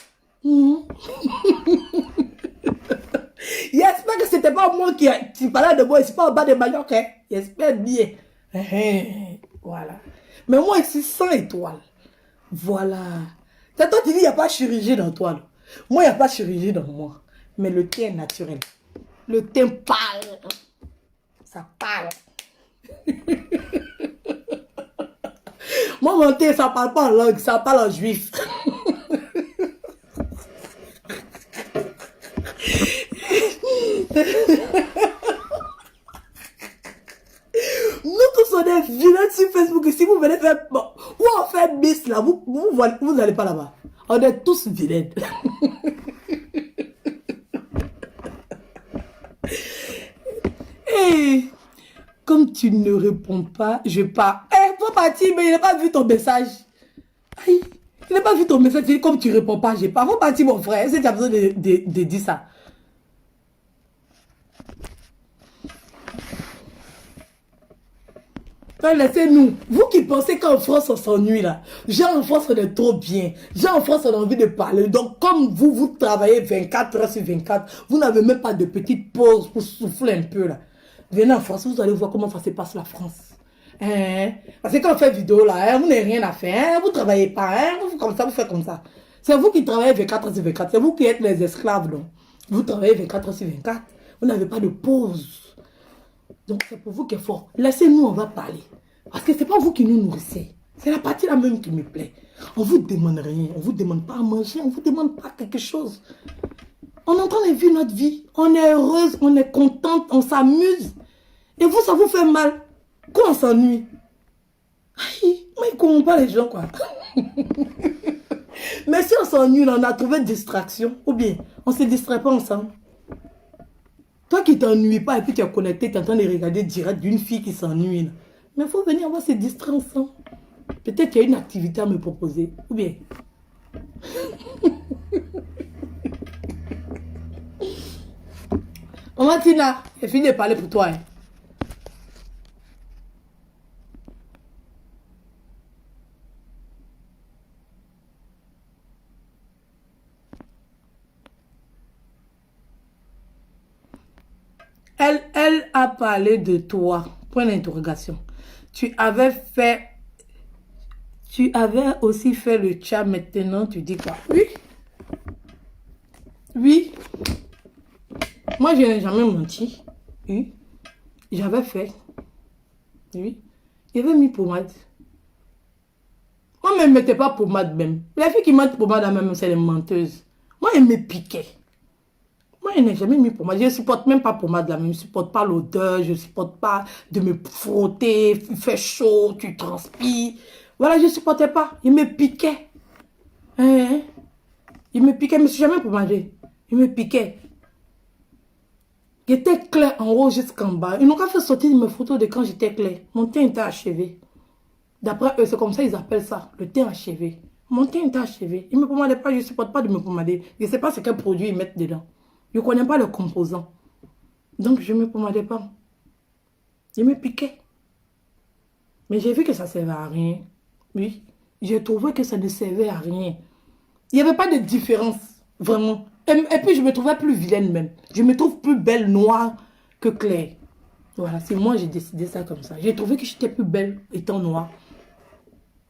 [SPEAKER 2] J'espère que c'était pas moi qui parlais de moi. C'est pas en bas de Mallorca. Hein? J'espère bien. Voilà. Mais moi, 600 étoiles. Voilà. C'est toi qui dis qu'il n'y a pas de chirurgie dans toi. Là. Moi, il n'y a pas de chirurgie dans moi. Mais le teint est naturel. Le teint parle. Ça parle. Moi, mon teint, ça parle pas en langue. Ça parle en juif. Nous tous on est vilains sur Facebook. Et si vous venez faire... Bon, ou on fait bis là, vous n'allez pas là-bas. On est tous vilains. Hey, comme tu ne réponds pas, je pars. Eh, faut partir, mais il n'a pas vu ton message. Aïe, il n'a pas vu ton message. Comme tu ne réponds pas, je pars. Faut partir, mon frère. Est-ce que tu as besoin de dire ça? Laissez-nous. Vous qui pensez qu'en France, on s'ennuie là. Genre en France, on est trop bien. Genre en France, on a envie de parler. Donc, comme vous travaillez 24 heures sur 24, vous n'avez même pas de petite pause pour souffler un peu là. Venez en France, vous allez voir comment ça se passe la France. Parce que quand on fait vidéo là, vous n'avez rien à faire. Vous ne travaillez pas. Vous comme ça, vous faites comme ça. C'est vous qui travaillez 24 heures sur 24. C'est vous qui êtes les esclaves. Donc. Vous travaillez 24 heures sur 24. Vous n'avez pas de pause. Donc c'est pour vous qu'il est fort. Laissez-nous, on va parler. Parce que c'est pas vous qui nous nourrissez. C'est la partie là même qui me plaît. On vous demande rien. On vous demande pas à manger. On vous demande pas quelque chose. On est en train de vivre notre vie. On est heureuse, on est contente, on s'amuse. Et vous, ça vous fait mal. Quoi, on s'ennuie? Aïe, moi, ils ne comprennent pas les gens, quoi. Mais si on s'ennuie, on a trouvé distraction. Ou bien, on ne se distrait pas ensemble. Toi qui t'ennuies pas et puis tu es connecté, tu es en train de regarder direct d'une fille qui s'ennuie. Mais il faut venir, on va se distraire ensemble. Peut-être qu'il y a une activité à me proposer. Ou bien. Maman Tina, j'ai fini de parler pour toi. Hein. Elle a parlé de toi. Point d'interrogation. Tu avais aussi fait le chat, maintenant tu dis quoi? Oui. Oui. Moi, je n'ai jamais menti. Oui. J'avais fait. Oui. Il avait mis pommade. On ne me mettait pas pommade même. Les filles qui mettent pommade à même, c'est les menteuses. Moi, elles me piquaient. Moi, je n'ai jamais mis pommade. Je ne supporte même pas pommade là. Je ne supporte pas l'odeur. Je ne supporte pas de me frotter. Il fait chaud, tu transpires. Voilà, je ne supportais pas. Il me piquait. Hein? Il me piquait. Je ne me suis jamais pommadée. Il me piquait. J'étais clair en haut jusqu'en bas. Ils n'ont qu'à faire sortir mes photos de quand j'étais clair. Mon teint était achevé. D'après eux, c'est comme ça ils appellent ça. Le teint achevé. Mon teint était achevé. Ils ne me pommadaient pas. Je ne supporte pas de me pommader. Je ne sais pas ce quel produit ils mettent dedans. Je ne connais pas les composants. Donc, je ne me pommadais pas. Je me piquais. Mais j'ai vu que ça ne servait à rien. Oui. J'ai trouvé que ça ne servait à rien. Il n'y avait pas de différence. Vraiment. Et puis, je me trouvais plus vilaine même. Je me trouve plus belle noire que claire. Voilà, c'est moi j'ai décidé ça comme ça. J'ai trouvé que j'étais plus belle étant noire.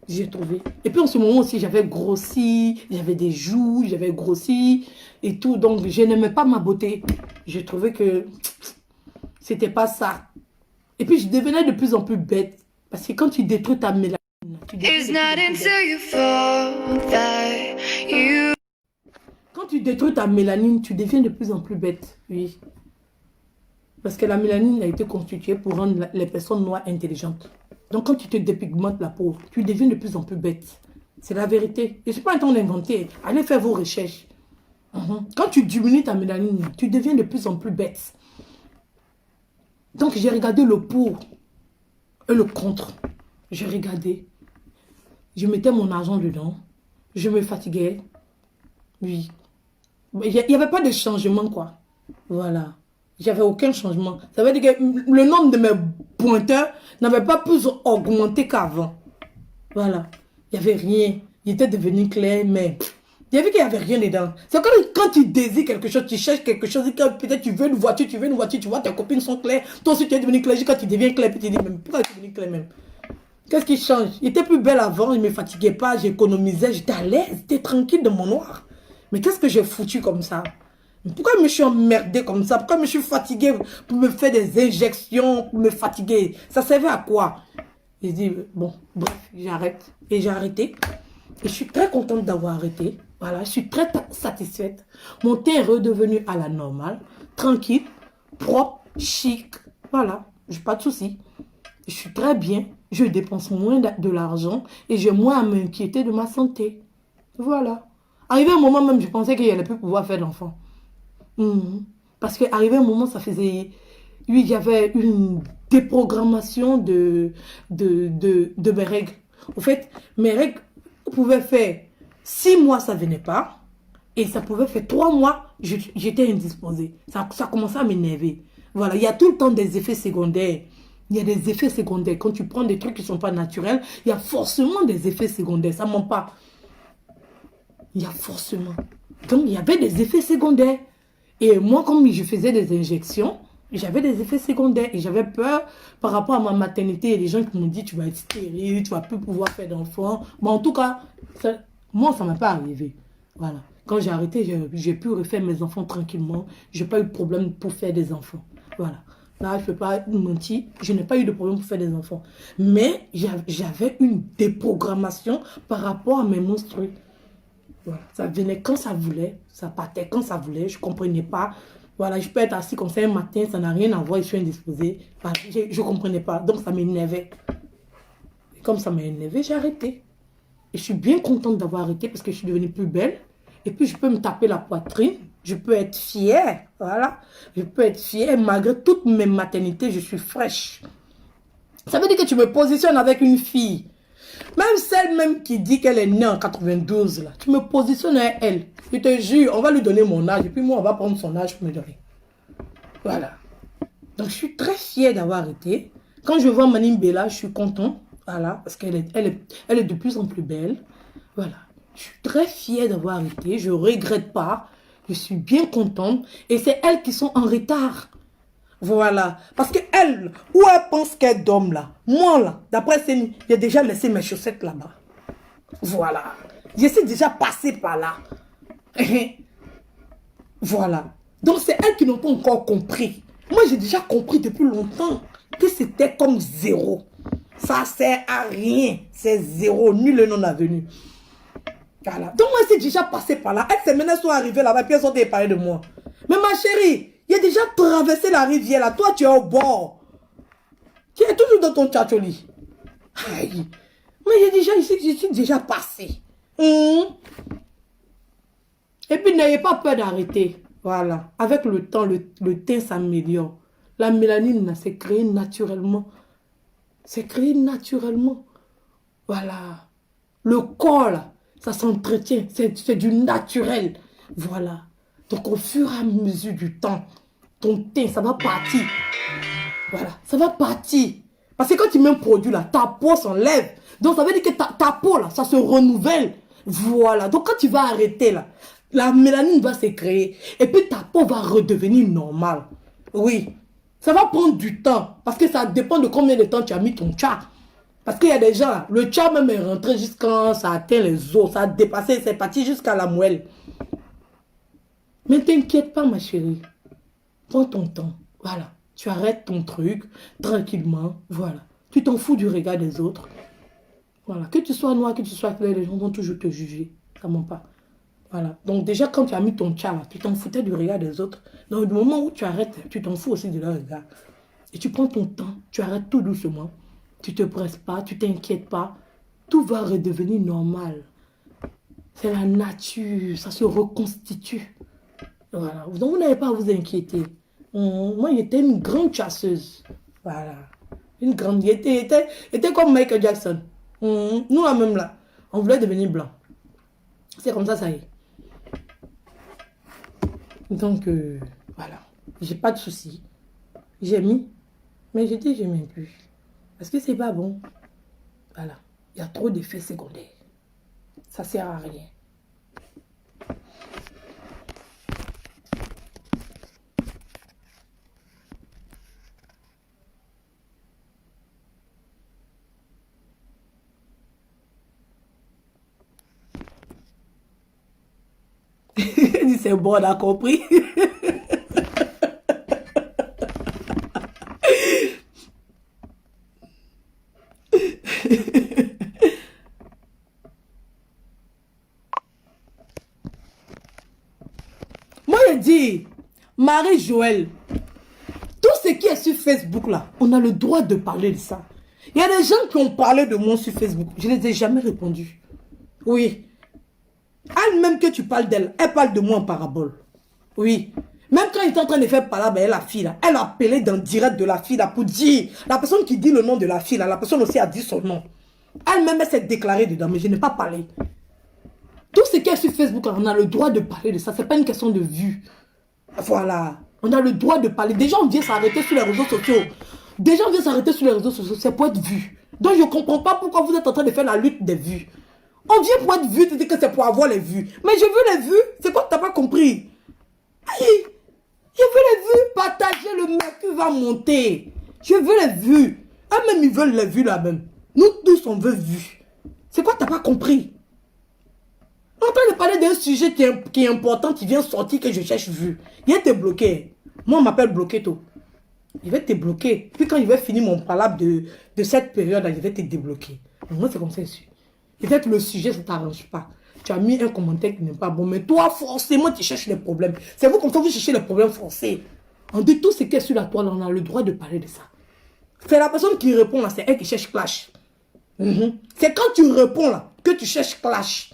[SPEAKER 2] J'ai trouvé. Et puis en ce moment aussi, j'avais grossi, j'avais des joues, j'avais grossi et tout. Donc, je n'aimais pas ma beauté. J'ai trouvé que c'était pas ça. Et puis, je devenais de plus en plus bête. Parce que quand tu détruis ta mélanine, tu quand tu détruis ta mélanine, tu deviens de plus en plus bête. Oui. Parce que la mélanine a été constituée pour rendre les personnes noires intelligentes. Donc, quand tu te dépigmentes la peau, tu deviens de plus en plus bête. C'est la vérité. Je ne suis pas en train d'inventer. Allez faire vos recherches. Quand tu diminues ta mélanine, tu deviens de plus en plus bête. Donc, j'ai regardé le pour et le contre. J'ai regardé. Je mettais mon argent dedans. Je me fatiguais. Oui. Il n'y avait pas de changement, quoi. Voilà. J'avais aucun changement. Ça veut dire que le nombre de mes pointeurs n'avait pas plus augmenté qu'avant. Voilà. Il n'y avait rien. Il était devenu clair, mais j'ai vu qu'il n'y avait rien dedans. C'est comme quand tu désires quelque chose, tu cherches quelque chose, peut-être tu veux une voiture, tu vois, tes copines sont claires, toi aussi tu es devenu clair, quand tu deviens clair, puis tu dis, mais pourquoi tu es devenu clair même? Qu'est-ce qui change? Il était plus belle avant, je ne me fatiguais pas, j'économisais, j'étais à l'aise, j'étais tranquille de mon noir. Mais qu'est-ce que j'ai foutu comme ça? Pourquoi je me suis emmerdée comme ça? Pourquoi je me suis fatiguée pour me faire des injections, pour me fatiguer? Ça servait à quoi? J'ai dit, bon, bref, j'arrête. Et j'ai arrêté. Et je suis très contente d'avoir arrêté. Voilà, je suis très satisfaite. Mon teint est redevenu à la normale, tranquille, propre, chic. Voilà, j'ai pas de soucis. Je suis très bien. Je dépense moins de l'argent et j'ai moins à m'inquiéter de ma santé. Voilà. Arrivé un moment même, je pensais qu'il n'allait plus pouvoir faire d'enfant. Parce qu'arrivé un moment, ça faisait... Oui, il y avait une déprogrammation de mes règles. En fait, mes règles pouvaient faire 6 mois, ça ne venait pas. Et ça pouvait faire 3 mois, j'étais indisposée. Ça commençait à m'énerver. Voilà, il y a tout le temps des effets secondaires. Il y a des effets secondaires. Quand tu prends des trucs qui ne sont pas naturels, il y a forcément des effets secondaires. Ça ne ment pas. Il y a forcément. Donc, il y avait des effets secondaires. Et moi, comme je faisais des injections, j'avais des effets secondaires. Et j'avais peur par rapport à ma maternité. Il y a des gens qui m'ont dit, tu vas être stérile, tu ne vas plus pouvoir faire d'enfants. Mais en tout cas, moi, ça ne m'est pas arrivé. Voilà. Quand j'ai arrêté, j'ai pu refaire mes enfants tranquillement. Je n'ai pas eu de problème pour faire des enfants. Voilà. Là, je ne peux pas mentir. Je n'ai pas eu de problème pour faire des enfants. Mais j'avais une déprogrammation par rapport à mes menstrues. Voilà. Ça venait quand ça voulait. Ça partait quand ça voulait. Je ne comprenais pas. Voilà, je peux être assis comme ça un matin. Ça n'a rien à voir. Je suis indisposée. Voilà, je ne comprenais pas. Donc, ça m'énervait. Et comme ça m'a énervé, j'ai arrêté. Et je suis bien contente d'avoir arrêté parce que je suis devenue plus belle. Et puis, je peux me taper la poitrine. Je peux être fière. Voilà. Je peux être fière. Malgré toutes mes maternités, je suis fraîche. Ça veut dire que tu me positionnes avec une fille. Même celle même qui dit qu'elle est née en 92, là. Tu me positionnes avec elle. Je te jure, on va lui donner mon âge. Et puis moi, on va prendre son âge pour me donner. Voilà. Donc, je suis très fière d'avoir arrêté. Quand je vois Manine Bella, je suis contente. Voilà. Parce qu'elle est de plus en plus belle. Voilà. Je suis très fière d'avoir arrêté. Je ne regrette pas. Je suis bien contente. Et c'est elles qui sont en retard. Voilà. Parce qu'elle, où elle pense qu'elle dorme là. Moi là, d'après Céline, j'ai déjà laissé mes chaussettes là-bas. Voilà. Je suis déjà passée par là. Voilà. Donc c'est elles qui n'ont pas encore compris. Moi j'ai déjà compris depuis longtemps que c'était comme zéro. Ça sert à rien. C'est zéro, nul et non avenu. Voilà. Donc moi, c'est déjà passé par là. Elles, ces menaces sont arrivées là-bas, puis elles ont parlé de moi. Mais ma chérie, il a déjà traversé la rivière là. Toi, tu es au bord. Tu es toujours dans ton tchatcholi. Aïe. Mais je suis déjà passé. Et puis, n'ayez pas peur d'arrêter. Voilà. Avec le temps, le teint s'améliore. La mélanine, c'est créé naturellement. C'est créé naturellement. Voilà. Le corps, là, ça s'entretient. C'est du naturel. Voilà. Donc, au fur et à mesure du temps, ton teint, ça va partir. Voilà. Ça va partir. Parce que quand tu mets un produit, là, ta peau s'enlève. Donc, ça veut dire que ta peau, là, ça se renouvelle. Voilà. Donc, quand tu vas arrêter, là, la mélanine va se créer. Et puis, ta peau va redevenir normale. Oui. Ça va prendre du temps. Parce que ça dépend de combien de temps tu as mis ton tcha. Parce qu'il y a des gens, le tcha même est rentré jusqu'à ça atteint les os. Ça a dépassé, c'est parti jusqu'à la moelle. Mais t'inquiète pas, ma chérie. Prends ton temps. Voilà. Tu arrêtes ton truc tranquillement. Voilà. Tu t'en fous du regard des autres. Voilà. Que tu sois noir, que tu sois clair, les gens vont toujours te juger. Ça ment pas. Voilà. Donc déjà, quand tu as mis ton tcha, tu t'en foutais du regard des autres. Donc du moment où tu arrêtes, tu t'en fous aussi de leur regard. Et tu prends ton temps. Tu arrêtes tout doucement. Tu te presses pas. Tu t'inquiètes pas. Tout va redevenir normal. C'est la nature. Ça se reconstitue. Voilà. Donc vous n'avez pas à vous inquiéter. Moi, j'étais une grande chasseuse. Voilà. Une grande. J'étais comme Michael Jackson. Nous, là même là, on voulait devenir blanc. C'est comme ça y est. Donc, voilà. J'ai pas de soucis. J'ai mis. Mais j'ai dit, je m'aime plus. Parce que c'est pas bon. Voilà. Il y a trop d'effets secondaires. Ça sert à rien. C'est bon, on a compris. Moi, je dis, Marie-Joëlle, tout ce qui est sur Facebook, là, on a le droit de parler de ça. Il y a des gens qui ont parlé de moi sur Facebook. Je ne les ai jamais répondu. Oui. Elle-même que tu parles d'elle, elle parle de moi en parabole. Oui. Même quand il est en train de faire parler avec la fille, là, elle a appelé dans le direct de la fille là, pour dire, la personne qui dit le nom de la fille, là, la personne aussi a dit son nom. Elle-même, elle s'est déclarée dedans, mais je n'ai pas parlé. Tout ce qui est sur Facebook, là, on a le droit de parler de ça. Ce n'est pas une question de vue. Voilà. On a le droit de parler. Des gens viennent s'arrêter sur les réseaux sociaux. Des gens viennent s'arrêter sur les réseaux sociaux. C'est pour être vu. Donc, je ne comprends pas pourquoi vous êtes en train de faire la lutte des vues. On vient pour être vu, tu dis que c'est pour avoir les vues. Mais je veux les vues. C'est quoi que tu n'as pas compris? Aïe. Je veux les vues. Partager, le mercure va monter. Je veux les vues. Eux-mêmes, ils veulent les vues là-même. Nous tous, on veut vues. C'est quoi que tu n'as pas compris? On est en train de parler d'un sujet qui est important, qui vient sortir, que je cherche vu. Il va te bloquer. Moi, on m'appelle bloqué tout. Il va te bloquer. Puis quand il va finir mon palabre de cette période-là, il va te débloquer. Moi, c'est comme ça que je suis. Peut-être le sujet, ça ne t'arrange pas. Tu as mis un commentaire qui n'est pas bon. Mais toi, forcément, tu cherches les problèmes. C'est vous comme ça, vous cherchez les problèmes forcés. On dit tout ce qui est sur la toile, on a le droit de parler de ça. C'est la personne qui répond là, c'est elle qui cherche clash. C'est quand tu réponds là, que tu cherches clash.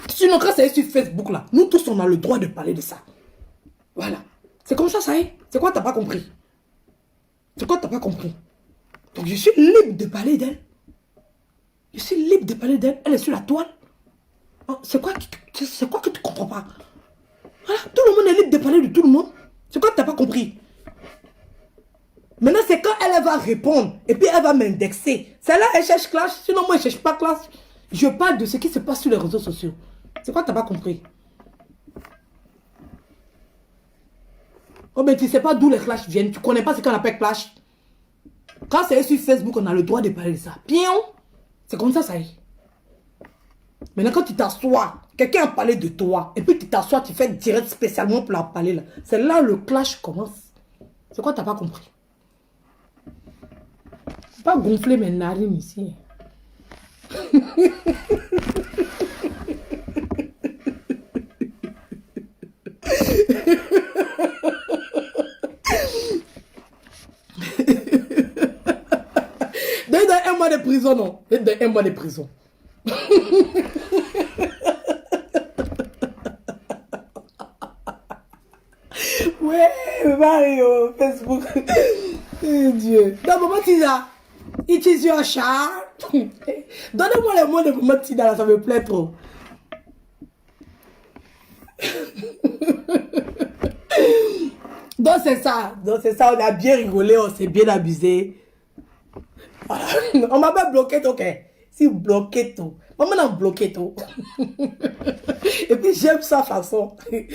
[SPEAKER 2] Sinon, quand c'est sur Facebook là, nous tous, on a le droit de parler de ça. Voilà. C'est comme ça y est. C'est quoi, t'as pas compris? C'est quoi, t'as pas compris? Donc, je suis libre de parler d'elle. Je suis libre de parler d'elle. Elle est sur la toile. C'est quoi que tu comprends pas? Voilà. Tout le monde est libre de parler de tout le monde. C'est quoi que t'as pas compris? Maintenant, c'est quand elle va répondre. Et puis, elle va m'indexer. Celle-là, elle cherche clash. Sinon, moi, je cherche pas clash. Je parle de ce qui se passe sur les réseaux sociaux. C'est quoi que t'as pas compris? Oh, mais tu sais pas d'où les clashs viennent. Tu connais pas ce qu'on appelle clash. Quand c'est sur Facebook, on a le droit de parler de ça. Pion. C'est comme ça y est. Maintenant, quand tu t'assois, quelqu'un a parlé de toi, et puis tu t'assois, tu fais direct spécialement pour la parler là. C'est là le clash commence. C'est quoi, t'as pas compris? Pas gonfler mes narines ici. Donne un mois de prison, non? Donne un mois de prison. Ouais, Mario, Facebook. Oh, Dieu. Non, maman Tina, it is your child. Donnez-moi les mots de maman Tina, là, ça me plaît trop. Donc c'est ça, on a bien rigolé, on s'est bien abusé. Voilà. On m'a pas bloqué tout, ok? Si bloqué tout. Maman a bloqué tout. Et puis j'aime sa façon. Et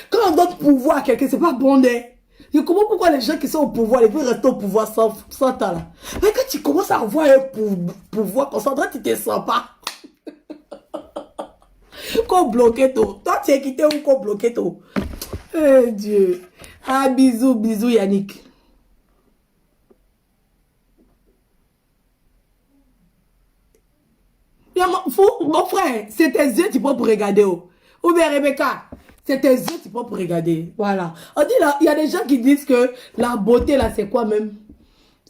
[SPEAKER 2] quand on donne pouvoir à quelqu'un, c'est pas bon, hein? Je comprends pourquoi les gens qui sont au pouvoir, ils veulent rester au pouvoir sans talent. Mais quand tu commences à avoir un pouvoir, concentré, tu te sens pas. Qu'on bloqué tout. Toi, tu es quitté ou qu'on bloqué tout. Eh Dieu. Ah, bisous, bisous Yannick. Mon frère, c'est tes yeux tu peux pour regarder. Oh. Ou bien Rebecca, c'est tes yeux tu peux pour regarder. Voilà. On dit là, il y a des gens qui disent que la beauté là, c'est quoi même?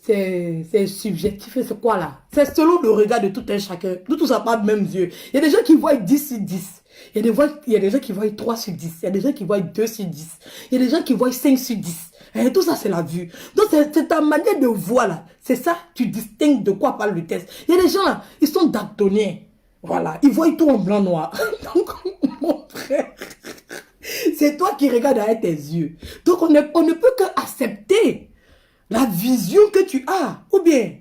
[SPEAKER 2] C'est subjectif. C'est quoi là? C'est selon le regard de tout un chacun. Nous tous, ça pas de mêmes yeux. Il y a des gens qui voient 10 sur 10. Il y a des gens qui voient 3 sur 10. Il y a des gens qui voient 2 sur 10. Il y a des gens qui voient 5 sur 10. Et tout ça, c'est la vue. Donc, c'est ta manière de voir là. C'est ça, tu distingues de quoi parle le test. Il y a des gens là, ils sont daltoniens. Voilà, ils voient tout en blanc-noir. Donc, mon frère, c'est toi qui regardes avec tes yeux. Donc, on ne peut qu'accepter la vision que tu as. Ou bien,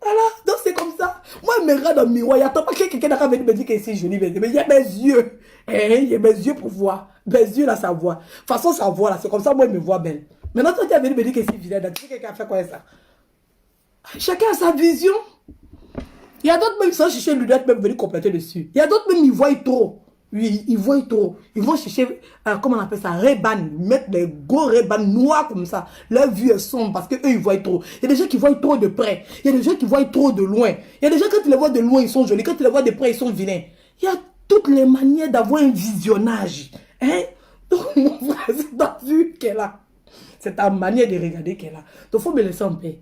[SPEAKER 2] voilà, donc c'est comme ça. Moi, je me regarde dans le miroir. Il n'y a pas quelqu'un qui venir me dire que c'est joli. Mais il y a mes yeux. Il y a mes yeux pour voir. Mes yeux là, ça voit. De toute façon, ça voit là. C'est comme ça, moi, je me vois belle. Maintenant, toi, tu as venu me dire que c'est vilain. Tu sais quelqu'un a fait quoi ça? Chacun a sa vision. Il y a d'autres même qui sont chercher lunettes, même venir compléter dessus. Il y a d'autres même, ils voient trop. Oui, ils voient trop. Ils vont chercher, comment on appelle ça, Ray-Ban. Mettre des gros Ray-Ban noirs comme ça. Leur vue est sombre parce qu'eux, ils voient trop. Il y a des gens qui voient trop de près. Il y a des gens qui voient trop de loin. Il y a des gens, quand tu les vois de loin, ils sont jolis. Quand tu les vois de près, ils sont vilains. Il y a toutes les manières d'avoir un visionnage. Hein? Donc, mon frère, c'est ta vue qu'elle a. C'est ta manière de regarder qu'elle a. Donc, il faut me laisser en paix.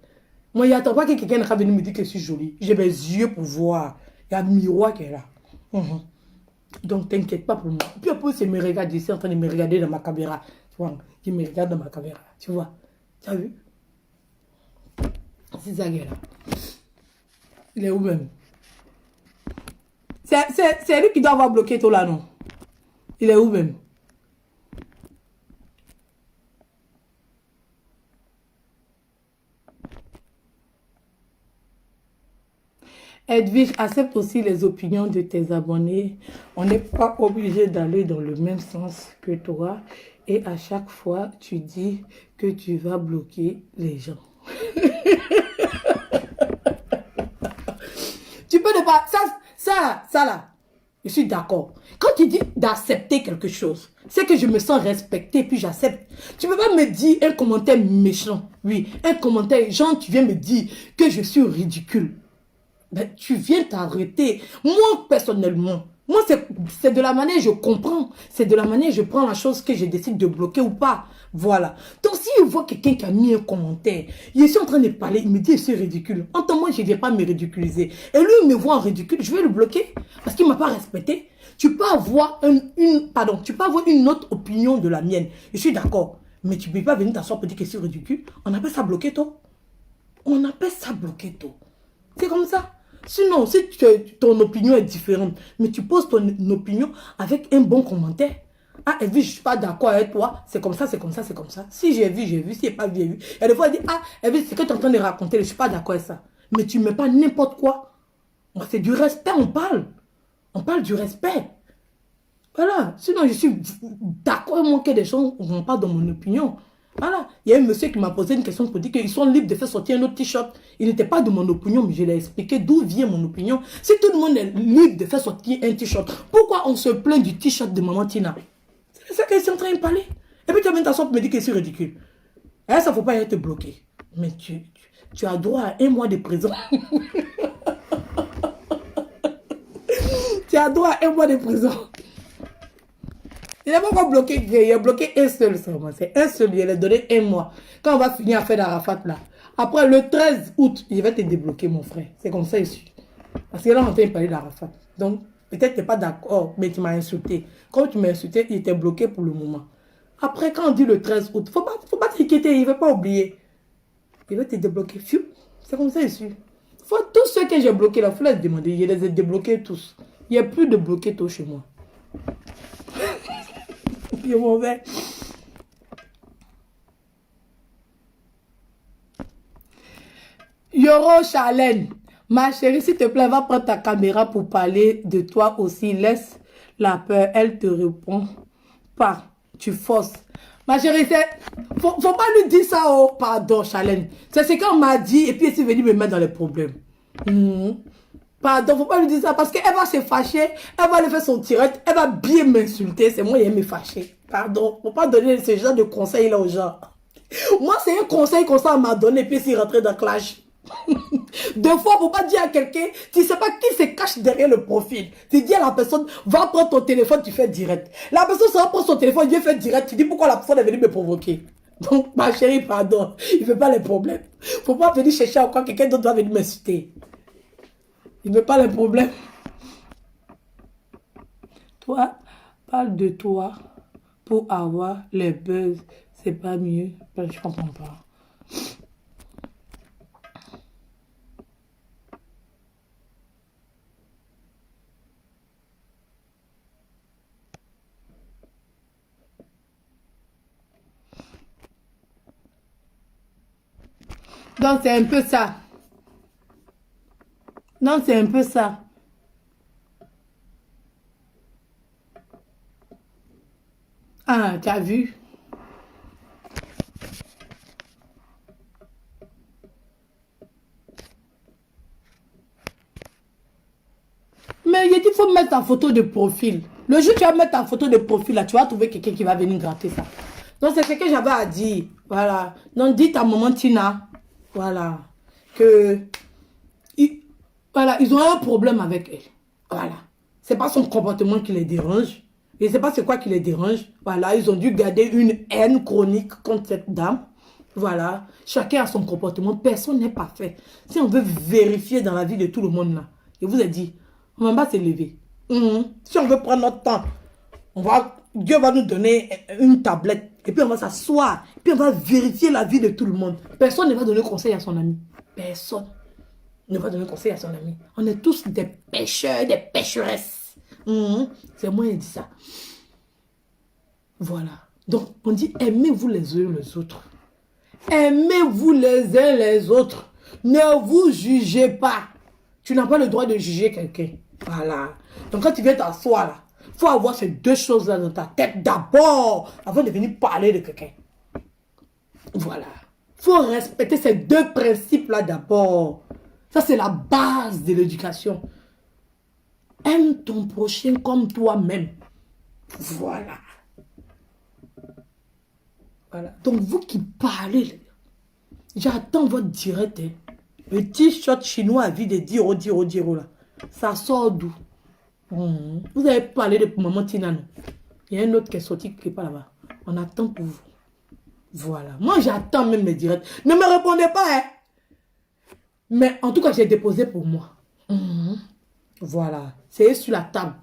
[SPEAKER 2] Moi, il n'y a pas que quelqu'un va venir me dire que je suis jolie. J'ai mes yeux pour voir. Il y a un miroir qui est là. Donc, t'inquiète pas pour moi. Puis après, c'est me regarder ici, en train de me regarder dans ma caméra. Tu vois, il me regarde dans ma caméra. Tu vois. Tu as vu? C'est ça qui est là. Il est où même? C'est lui qui doit avoir bloqué tout là, non? Il est où même? Edwige, accepte aussi les opinions de tes abonnés. On n'est pas obligé d'aller dans le même sens que toi. Et à chaque fois, tu dis que tu vas bloquer les gens. Tu peux ne pas... Ça là, je suis d'accord. Quand tu dis d'accepter quelque chose, c'est que je me sens respectée, puis j'accepte. Tu ne peux pas me dire un commentaire méchant. Oui, un commentaire, genre, tu viens me dire que je suis ridicule. Ben, tu viens t'arrêter. Moi, personnellement, moi, c'est de la manière je comprends. C'est de la manière je prends la chose que je décide de bloquer ou pas. Voilà. Donc, si je vois quelqu'un qui a mis un commentaire, il est en train de parler, il me dit, c'est ridicule. En tant moi, je ne viens pas me ridiculiser. Et lui, il me voit en ridicule, je vais le bloquer parce qu'il ne m'a pas respecté. Tu peux avoir tu peux avoir une autre opinion de la mienne. Je suis d'accord. Mais tu ne peux pas venir t'asseoir pour dire que c'est ridicule. On appelle ça bloquer, toi. On appelle ça bloquer, toi. C'est comme ça. Sinon, si ton opinion est différente, mais tu poses ton opinion avec un bon commentaire. Ah, Evie, je ne suis pas d'accord avec toi. C'est comme ça, c'est comme ça, c'est comme ça. Si j'ai vu, j'ai vu. Si je n'ai pas vu, j'ai vu. Et des fois, elle dit, ah, Evie, c'est ce que tu es en train de raconter. Je ne suis pas d'accord avec ça. Mais tu ne mets pas n'importe quoi. C'est du respect, on parle. On parle du respect. Voilà. Sinon, je suis d'accord avec moi que des gens ne vont pas dans mon opinion. Voilà. Il y a un monsieur qui m'a posé une question pour dire qu'ils sont libres de faire sortir un autre t-shirt. Il n'était pas de mon opinion, mais je l'ai expliqué d'où vient mon opinion. Si tout le monde est libre de faire sortir un t-shirt, pourquoi on se plaint du t-shirt de Maman Tina? C'est ça qu'elle est en train de parler. Et puis tu viens t'asseoir pour me dire que c'est ridicule. Et ça ne faut pas être bloqué. Mais tu as droit à 1 mois de prison. Tu as droit à 1 mois de prison. Il n'a pas encore bloqué, il a bloqué un seul seulement. C'est un seul, il a donné 1 mois. Quand on va finir à faire d'Arafat là, après le 13 août, il va te débloquer mon frère. C'est comme ça ici. Parce que là, on est en train de parler d'Arafat. Donc, peut-être tu n'es pas d'accord, mais tu m'as insulté. Quand tu m'as insulté, il était bloqué pour le moment. Après, quand on dit le 13 août, faut pas t'inquiéter, il ne va pas oublier. Il va te débloquer. C'est comme ça ici. Tous ceux que j'ai bloqués là, il faut les demander. Je les ai débloqués tous. Il n'y a plus de bloqués tôt chez moi. Il est mauvais. Yoro Charlène, ma chérie, s'il te plaît, va prendre ta caméra pour parler de toi aussi. Laisse la peur, elle te répond pas. Tu forces. Ma chérie, faut pas lui dire ça, oh, pardon, Charlène. C'est ce qu'on m'a dit et puis elle est venue me mettre dans les problèmes. Pardon, faut pas lui dire ça parce qu'elle va se fâcher, elle va lui faire son direct, elle va bien m'insulter. C'est moi qui me fâcher. Pardon, faut pas donner ce genre de conseils là aux gens. Moi, c'est un conseil qu'on ça m'a donné, puis s'il rentrait dans clash. 2 fois, faut pas dire à quelqu'un, tu sais pas qui se cache derrière le profil. Tu dis à la personne, va prendre ton téléphone, tu fais direct. La personne ça va prendre son téléphone, il fait direct, tu dis pourquoi la personne est venue me provoquer. Donc, ma chérie, pardon, il ne fait pas les problèmes. Faut pas venir chercher encore quelqu'un d'autre va venir m'insulter. Il ne veut pas les problèmes. Toi, parle de toi pour avoir les buzz. C'est pas mieux. Je comprends pas. Donc, c'est un peu ça. Non, c'est un peu ça. Ah, tu as vu? Mais il dit, il faut mettre ta photo de profil. Le jour où tu vas mettre ta photo de profil, là, tu vas trouver quelqu'un qui va venir gratter ça. Donc, c'est ce que j'avais à dire. Voilà. Donc, dis à maman Tina, voilà, que... Voilà, ils ont un problème avec elle. Voilà. C'est pas son comportement qui les dérange. Et c'est pas c'est quoi qui les dérange. Voilà, ils ont dû garder une haine chronique contre cette dame. Voilà. Chacun a son comportement. Personne n'est parfait. Si on veut vérifier dans la vie de tout le monde là, je vous ai dit, on va s'élever. Si on veut prendre notre temps, Dieu va nous donner une tablette. Et puis on va s'asseoir. Puis on va vérifier la vie de tout le monde. Personne ne va donner conseil à son ami. Personne ne va donner conseil à son ami. On est tous des pécheurs, des pécheresses. C'est moi qui dis ça. Voilà. Donc, on dit aimez-vous les uns les autres. Aimez-vous les uns les autres. Ne vous jugez pas. Tu n'as pas le droit de juger quelqu'un. Voilà. Donc, quand tu viens t'asseoir là, il faut avoir ces 2 choses-là dans ta tête d'abord avant de venir parler de quelqu'un. Voilà. Il faut respecter ces 2 principes-là d'abord. Ça, c'est la base de l'éducation. Aime ton prochain comme toi-même. Voilà. Voilà. Donc, vous qui parlez, j'attends votre direct. Le t-shirt chinois à vie de 10 euros, là. Ça sort d'où? Vous avez parlé de maman Tina, non? Il y a un autre qui est sorti qui n'est pas là-bas. On attend pour vous. Voilà. Moi, j'attends même les directs. Ne me répondez pas, hein. Mais en tout cas, j'ai déposé pour moi. Voilà. C'est sur la table.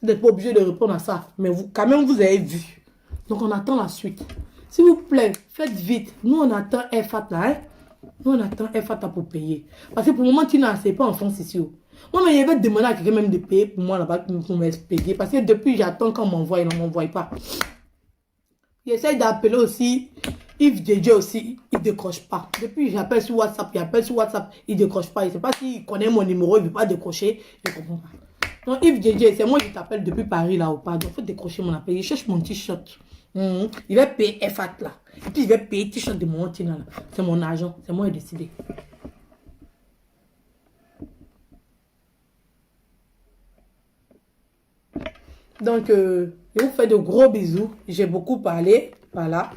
[SPEAKER 2] Vous n'êtes pas obligé de répondre à ça. Mais vous, quand même, vous avez vu. Donc, on attend la suite. S'il vous plaît, faites vite. Nous, on attend FAT là. Hein? Nous, on attend FAT pour payer. Parce que pour le moment, Tina, c'est pas en France ici. Moi, mais je vais demander à quelqu'un même de payer pour moi là-bas pour m'expédier. Parce que depuis, j'attends qu'on m'envoie. Il ne m'envoie pas. J'essaie d'appeler aussi. Yves DJ aussi, il ne décroche pas. Depuis, j'appelle sur WhatsApp, il ne décroche pas. Il ne sait pas s'il connaît mon numéro, il ne veut pas décrocher. Je ne comprends pas. Donc, Yves DJ, c'est moi qui t'appelle depuis Paris, là, ou pas. Donc, il faut décrocher mon appel. Il cherche mon t-shirt. Il va payer FAT, là. Et puis, il va payer le t-shirt de mon Tina, là. C'est mon argent. C'est moi qui ai décidé. Donc, je vous fais de gros bisous. J'ai beaucoup parlé. Voilà.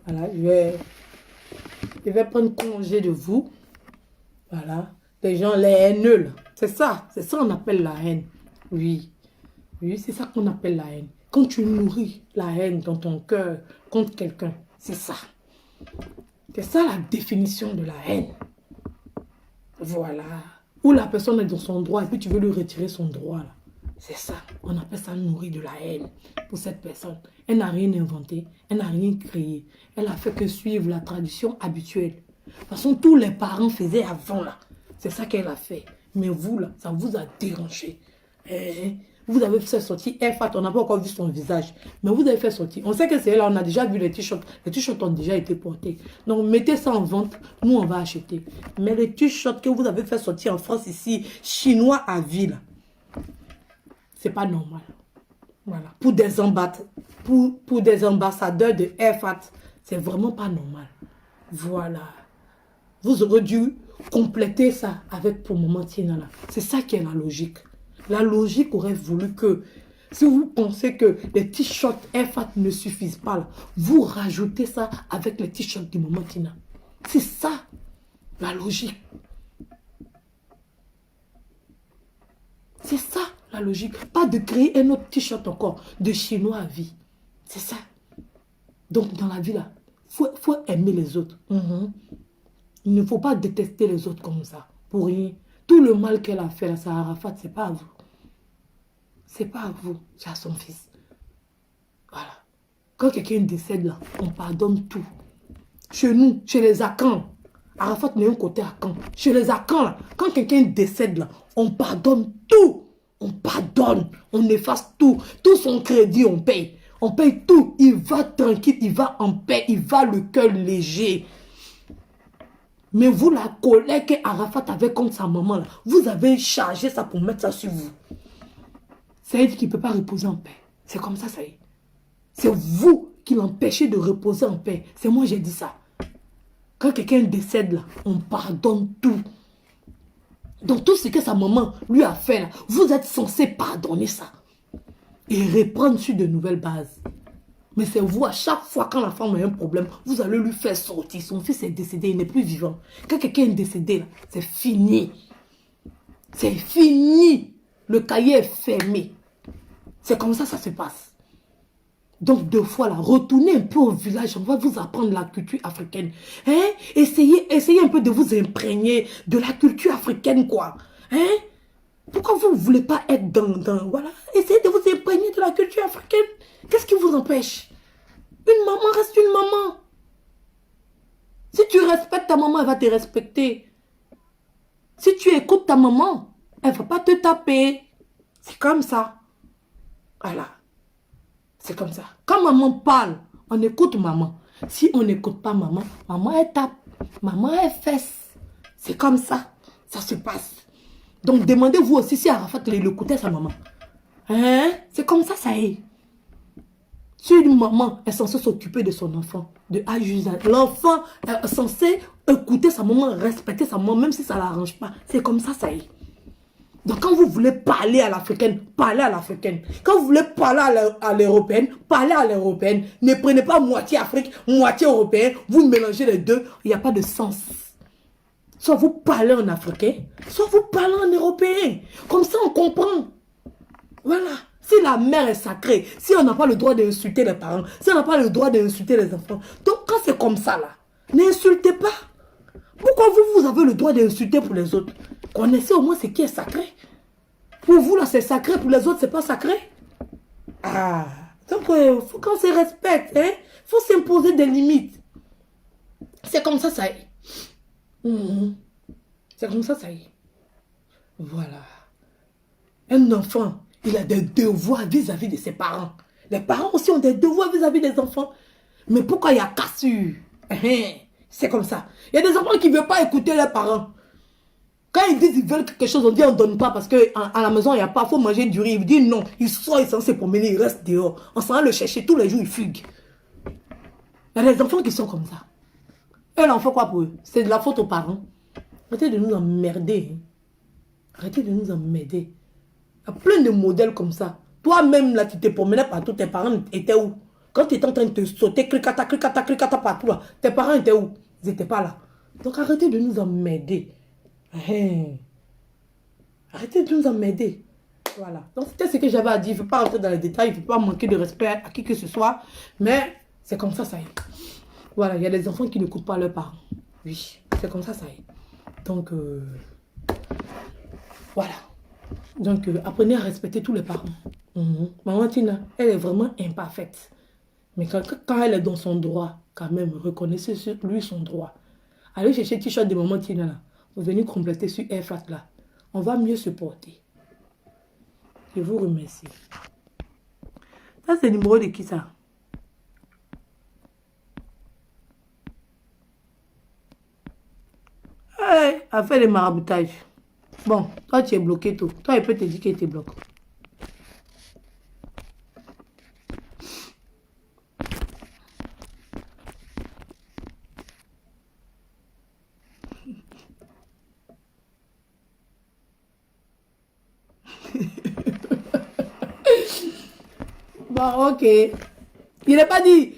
[SPEAKER 2] Voilà, je vais Il va prendre congé de vous. Voilà. Les gens, les haineux, là. C'est ça qu'on appelle la haine. Oui. Oui, c'est ça qu'on appelle la haine. Quand tu nourris la haine dans ton cœur contre quelqu'un, c'est ça. C'est ça la définition de la haine. Voilà. Où la personne est dans son droit et puis tu veux lui retirer son droit, là. C'est ça. On appelle ça nourrir de la haine pour cette personne. Elle n'a rien inventé. Elle n'a rien créé. Elle a fait que suivre la tradition habituelle. De toute façon, tous les parents faisaient avant, là. C'est ça qu'elle a fait. Mais vous, là, ça vous a dérangé. Vous avez fait sortir F.A.T. On n'a pas encore vu son visage. Mais vous avez fait sortir. On sait que c'est là, on a déjà vu les t-shirts. Les t-shirts ont déjà été portés. Donc, mettez ça en vente. Nous, on va acheter. Mais les t-shirts que vous avez fait sortir en France ici, chinois à vie, là, c'est pas normal. Voilà. Pour des ambassadeurs de F.A.T., c'est vraiment pas normal. Voilà. Vous aurez dû compléter ça avec pour Maman Tina là. C'est ça qui est la logique. La logique aurait voulu que, si vous pensez que les t-shirts F.A.T. ne suffisent pas, là, vous rajoutez ça avec les t-shirts de Maman Tina. C'est ça, la logique. C'est ça, la logique. Pas de créer un autre t-shirt encore, de chinois à vie. C'est ça. Donc, dans la vie, là, faut aimer les autres. Il ne faut pas détester les autres comme ça, pour rien. Tout le mal qu'elle a fait, là, à Arafat, c'est pas à vous. C'est pas à vous, c'est à son fils. Voilà. Quand quelqu'un décède, là, on pardonne tout. Chez nous, chez les Akans, Arafat n'est un côté Akan. Chez les Akans, là, quand quelqu'un décède, là, on pardonne tout. On pardonne, on efface tout. Tout son crédit, on paye. On paye tout. Il va tranquille, il va en paix, il va le cœur léger. Mais vous, la colère qu'Arafat avait contre sa maman, là, vous avez chargé ça pour mettre ça sur vous. Ça veut dire qu'il ne peut pas reposer en paix. C'est comme ça, ça y est. C'est vous qui l'empêchez de reposer en paix. C'est moi, j'ai dit ça. Quand quelqu'un décède, là, on pardonne tout. Donc tout ce que sa maman lui a fait, là, vous êtes censé pardonner ça. Et reprendre sur de nouvelles bases. Mais c'est vous, à chaque fois quand la femme a un problème, vous allez lui faire sortir. Son fils est décédé, il n'est plus vivant. Quand quelqu'un est décédé, là, c'est fini. C'est fini. Le cahier est fermé. C'est comme ça se passe. Donc, deux fois, là, retournez un peu au village. On va vous apprendre la culture africaine. Hein? Essayez un peu de vous imprégner de la culture africaine, quoi. Hein? Pourquoi vous ne voulez pas être dans... Voilà. Essayez de vous imprégner de la culture africaine. Qu'est-ce qui vous empêche? Une maman reste une maman. Si tu respectes ta maman, elle va te respecter. Si tu écoutes ta maman, elle ne va pas te taper. C'est comme ça. Voilà. C'est comme ça. Quand maman parle, on écoute maman. Si on n'écoute pas maman, maman elle tape. Maman elle fesse. C'est comme ça. Ça se passe. Donc demandez-vous aussi si Arafat il écoutait sa maman. Hein? C'est comme ça, ça y est. Si une maman est censée s'occuper de son enfant, de A jusqu'à Z, l'enfant est censé écouter sa maman, respecter sa maman, même si ça ne l'arrange pas. C'est comme ça, ça y est. Donc quand vous voulez parler à l'africaine, parlez à l'africaine. Quand vous voulez parler à l'européenne, parlez à l'européenne. Ne prenez pas moitié Afrique, moitié européen. Vous mélangez les deux, il n'y a pas de sens. Soit vous parlez en africain, soit vous parlez en européen. Comme ça, on comprend. Voilà. Si la mère est sacrée, si on n'a pas le droit d'insulter les parents, si on n'a pas le droit d'insulter les enfants, donc quand c'est comme ça, là, n'insultez pas. Pourquoi vous avez le droit d'insulter pour les autres? Connaissez au moins ce qui est sacré. Pour vous, là, c'est sacré, pour les autres, c'est pas sacré. Ah, donc, il faut qu'on se respecte, hein. Il faut s'imposer des limites. C'est comme ça, ça y est. C'est comme ça, ça y est. Voilà. Un enfant, il a des devoirs vis-à-vis de ses parents. Les parents aussi ont des devoirs vis-à-vis des enfants. Mais pourquoi il y a cassure? C'est comme ça. Il y a des enfants qui ne veulent pas écouter leurs parents. Quand ils disent qu'ils veulent quelque chose, on dit on ne donne pas parce qu'à la maison, il n'y a pas, il faut manger du riz. Ils disent non, il sort, il est censé promener, il reste dehors. On s'en va le chercher tous les jours, il fugue. Il y a des enfants qui sont comme ça. Et l'enfant, quoi pour eux? C'est de la faute aux parents. Arrêtez de nous emmerder. Hein. Arrêtez de nous emmerder. Il y a plein de modèles comme ça. Toi-même, là, tu te promenais partout, tes parents étaient où? Quand tu étais en train de te sauter, cricata partout, là, tes parents étaient où? Ils n'étaient pas là. Donc arrêtez de nous emmerder. Arrêtez de nous emmerder. Voilà. Donc c'était ce que j'avais à dire. Il ne faut pas rentrer dans les détails. Il ne faut pas manquer de respect à qui que ce soit. Mais c'est comme ça y est. Voilà, il y a des enfants qui n'écoutent pas leurs parents. Oui, c'est comme ça y est. Donc, voilà. Donc, apprenez à respecter tous les parents. Maman Tina, elle est vraiment imparfaite. Mais quand elle est dans son droit, quand même, reconnaissez lui son droit. Allez chercher le t-shirt de Maman Tina là. Vous venez compléter sur Airflat là. On va mieux se porter. Je vous remercie. Ça, c'est le numéro de qui ça? Hey, a fait les maraboutages. Bon, toi tu es bloqué tout. Toi, il peut te dire qu'il te bloque. Bon, ok. Il n'a pas dit,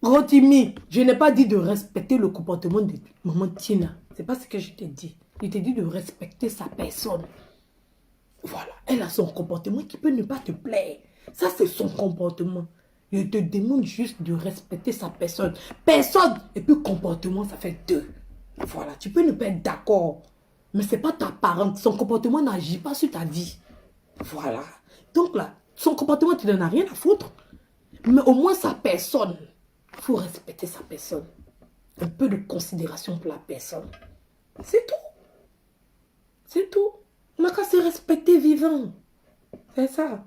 [SPEAKER 2] Rotimi, je n'ai pas dit de respecter le comportement de Maman Tina. C'est pas ce que je t'ai dit. Il t'a dit de respecter sa personne. Voilà, elle a son comportement qui peut ne pas te plaire. Ça, c'est son comportement. Je te demande juste de respecter sa personne. Personne et puis comportement, ça fait deux. Voilà, tu peux ne pas être d'accord. Mais c'est pas ta parente. Son comportement n'agit pas sur ta vie. Voilà. Donc là, son comportement, tu n'en as rien à foutre. Mais au moins sa personne. Il faut respecter sa personne. Un peu de considération pour la personne. C'est tout. C'est tout. On n'a qu'à se respecter vivant. C'est ça.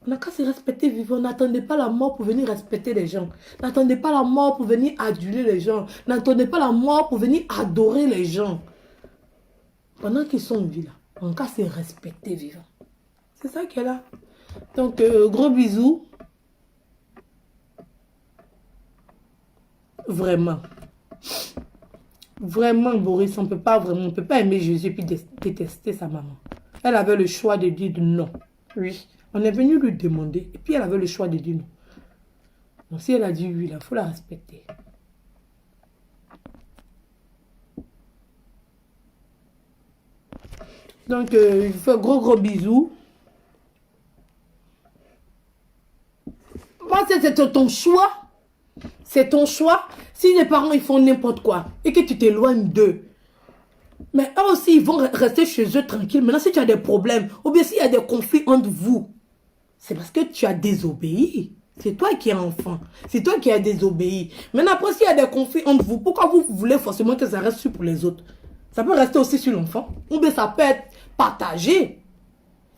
[SPEAKER 2] On n'a qu'à se respecter vivant. N'attendez pas la mort pour venir respecter les gens. N'attendez pas la mort pour venir aduler les gens. N'attendez pas la mort pour venir adorer les gens. Pendant qu'ils sont en vie là, on n'a qu'à se respecter vivant. C'est ça qui est là. Donc, gros bisous. Vraiment. Vraiment, Boris, on peut pas aimer Jésus et puis détester sa maman. Elle avait le choix de dire non. Oui. On est venu lui demander et puis elle avait le choix de dire non. Donc si elle a dit oui, il faut la respecter. Donc, je fais gros bisous. Moi, c'est ton choix. C'est ton choix. Si les parents ils font n'importe quoi et que tu t'éloignes d'eux, mais eux aussi ils vont rester chez eux tranquilles. Maintenant, si tu as des problèmes ou bien s'il y a des conflits entre vous, c'est parce que tu as désobéi. C'est toi qui es enfant. C'est toi qui as désobéi. Maintenant, après, s'il y a des conflits entre vous, pourquoi vous voulez forcément que ça reste sur pour les autres? Ça peut rester aussi sur l'enfant. Ou bien ça peut être partagé.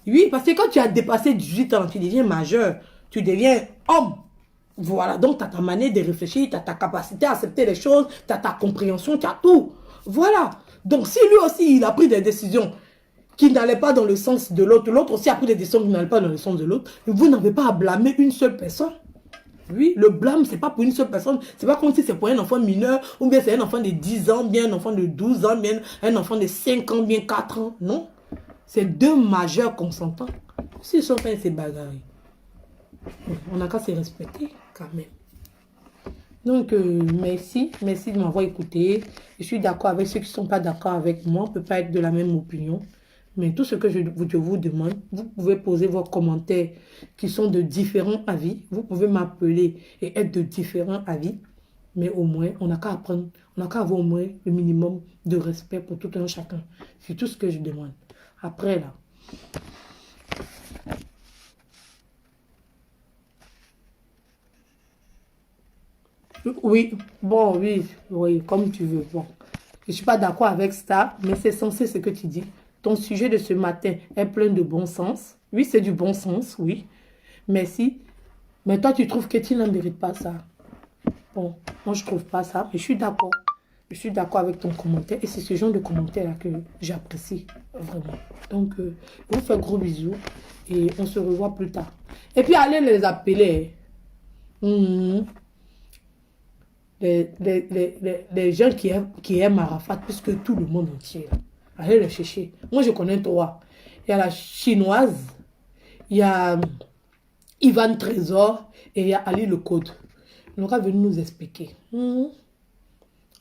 [SPEAKER 2] Oui, parce que quand tu as dépassé 18 ans, tu deviens majeur, tu deviens homme. Voilà, donc tu as ta manière de réfléchir, tu as ta capacité à accepter les choses, tu as ta compréhension, tu as tout. Voilà. Donc si lui aussi, il a pris des décisions qui n'allaient pas dans le sens de l'autre, l'autre aussi a pris des décisions qui n'allaient pas dans le sens de l'autre, vous n'avez pas à blâmer une seule personne. Oui, le blâme, c'est pas pour une seule personne. C'est pas comme si c'est pour un enfant mineur, ou bien c'est un enfant de 10 ans, bien un enfant de 12 ans, bien un enfant de 5 ans, bien 4 ans. Non. C'est deux majeurs consentants. S'ils sont faits ces bagarres, on n'a qu'à se respecter quand même. Donc, merci de m'avoir écouté. Je suis d'accord avec ceux qui ne sont pas d'accord avec moi. On ne peut pas être de la même opinion. Mais tout ce que je vous demande, vous pouvez poser vos commentaires qui sont de différents avis. Vous pouvez m'appeler et être de différents avis. Mais au moins, on n'a qu'à apprendre, on n'a qu'à avoir au moins le minimum de respect pour tout un chacun. C'est tout ce que je demande. Après, là. Oui, bon, oui, comme tu veux. Bon, je ne suis pas d'accord avec ça, mais c'est censé ce que tu dis. Ton sujet de ce matin est plein de bon sens. Oui, c'est du bon sens, oui. Merci. Mais toi, tu trouves que tu n'en mérites pas ça. Bon, moi, je ne trouve pas ça, mais je suis d'accord. Je suis d'accord avec ton commentaire et c'est ce genre de commentaire-là que j'apprécie vraiment. Donc, je vous fais gros bisous et on se revoit plus tard. Et puis, allez les appeler. Les gens qui aiment Arafat plus que tout le monde entier. Allez les chercher. Moi, je connais trois. Il y a la chinoise, il y a Ivan Trésor et il y a Ali le Code. On aura venu nous expliquer.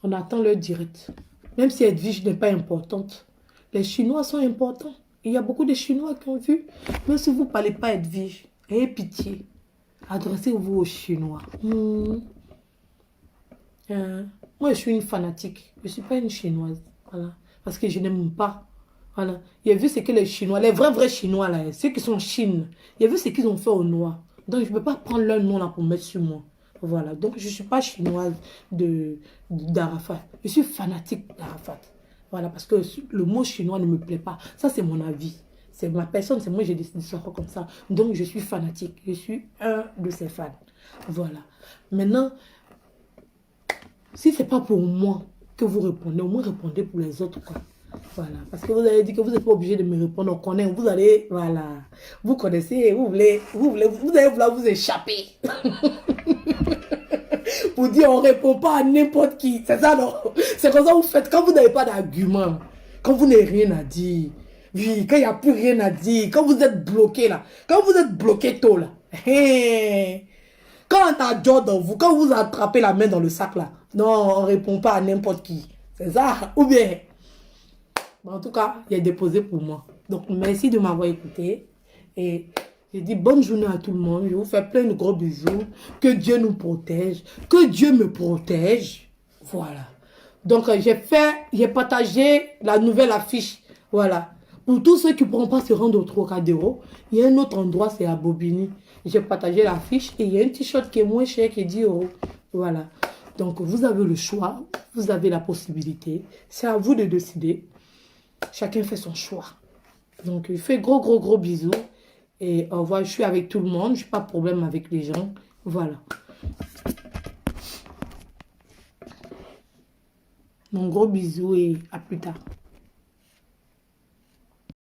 [SPEAKER 2] On attend leur direct. Même si Edwige n'est pas importante, les Chinois sont importants. Il y a beaucoup de Chinois qui ont vu. Même si vous ne parlez pas Edwige, ayez pitié. Adressez-vous aux Chinois. Moi, je suis une fanatique. Je ne suis pas une Chinoise. Voilà. Parce que je n'aime pas. Voilà. Il y a vu ce que les Chinois, les vrais Chinois, là, ceux qui sont en Chine, il y a vu ce qu'ils ont fait aux Noirs. Donc, je ne peux pas prendre leur nom là pour mettre sur moi. Voilà. Donc, je ne suis pas chinoise d'Arafat. Je suis fanatique d'Arafat. Voilà. Parce que le mot chinois ne me plaît pas. Ça, c'est mon avis. C'est ma personne, c'est moi, j'ai décidé de sortir comme ça. Donc, je suis fanatique. Je suis un de ses fans. Voilà. Maintenant, si ce n'est pas pour moi que vous répondez, au moins répondez pour les autres, quoi. Voilà. Parce que vous avez dit que vous n'êtes pas obligé de me répondre. On connaît, vous allez, voilà. Vous connaissez, vous allez vouloir vous échapper. Pour dire, on ne répond pas à n'importe qui. C'est ça, non? C'est comme ça que vous faites. Quand vous n'avez pas d'argument, quand vous n'avez rien à dire, oui, quand il n'y a plus rien à dire, quand vous êtes bloqué là, quand vous êtes bloqué tôt là, quand on a Dieu dans vous, quand vous attrapez la main dans le sac là, non, on ne répond pas à n'importe qui. C'est ça? Ou bien, en tout cas, il est déposé pour moi. Donc, merci de m'avoir écouté. Et je dis bonne journée à tout le monde. Je vous fais plein de gros bisous. Que Dieu nous protège. Que Dieu me protège. Voilà. Donc, j'ai partagé la nouvelle affiche. Voilà. Pour tous ceux qui ne pourront pas se rendre au Trocadéro, il y a un autre endroit, c'est à Bobigny. J'ai partagé l'affiche et il y a un t-shirt qui est moins cher, qui est 10 €. Voilà. Donc, vous avez le choix. Vous avez la possibilité. C'est à vous de décider. Chacun fait son choix. Donc, je fais gros bisous. Et au revoir, je suis avec tout le monde. Je n'ai pas de problème avec les gens. Voilà. Mon gros bisou et à plus tard.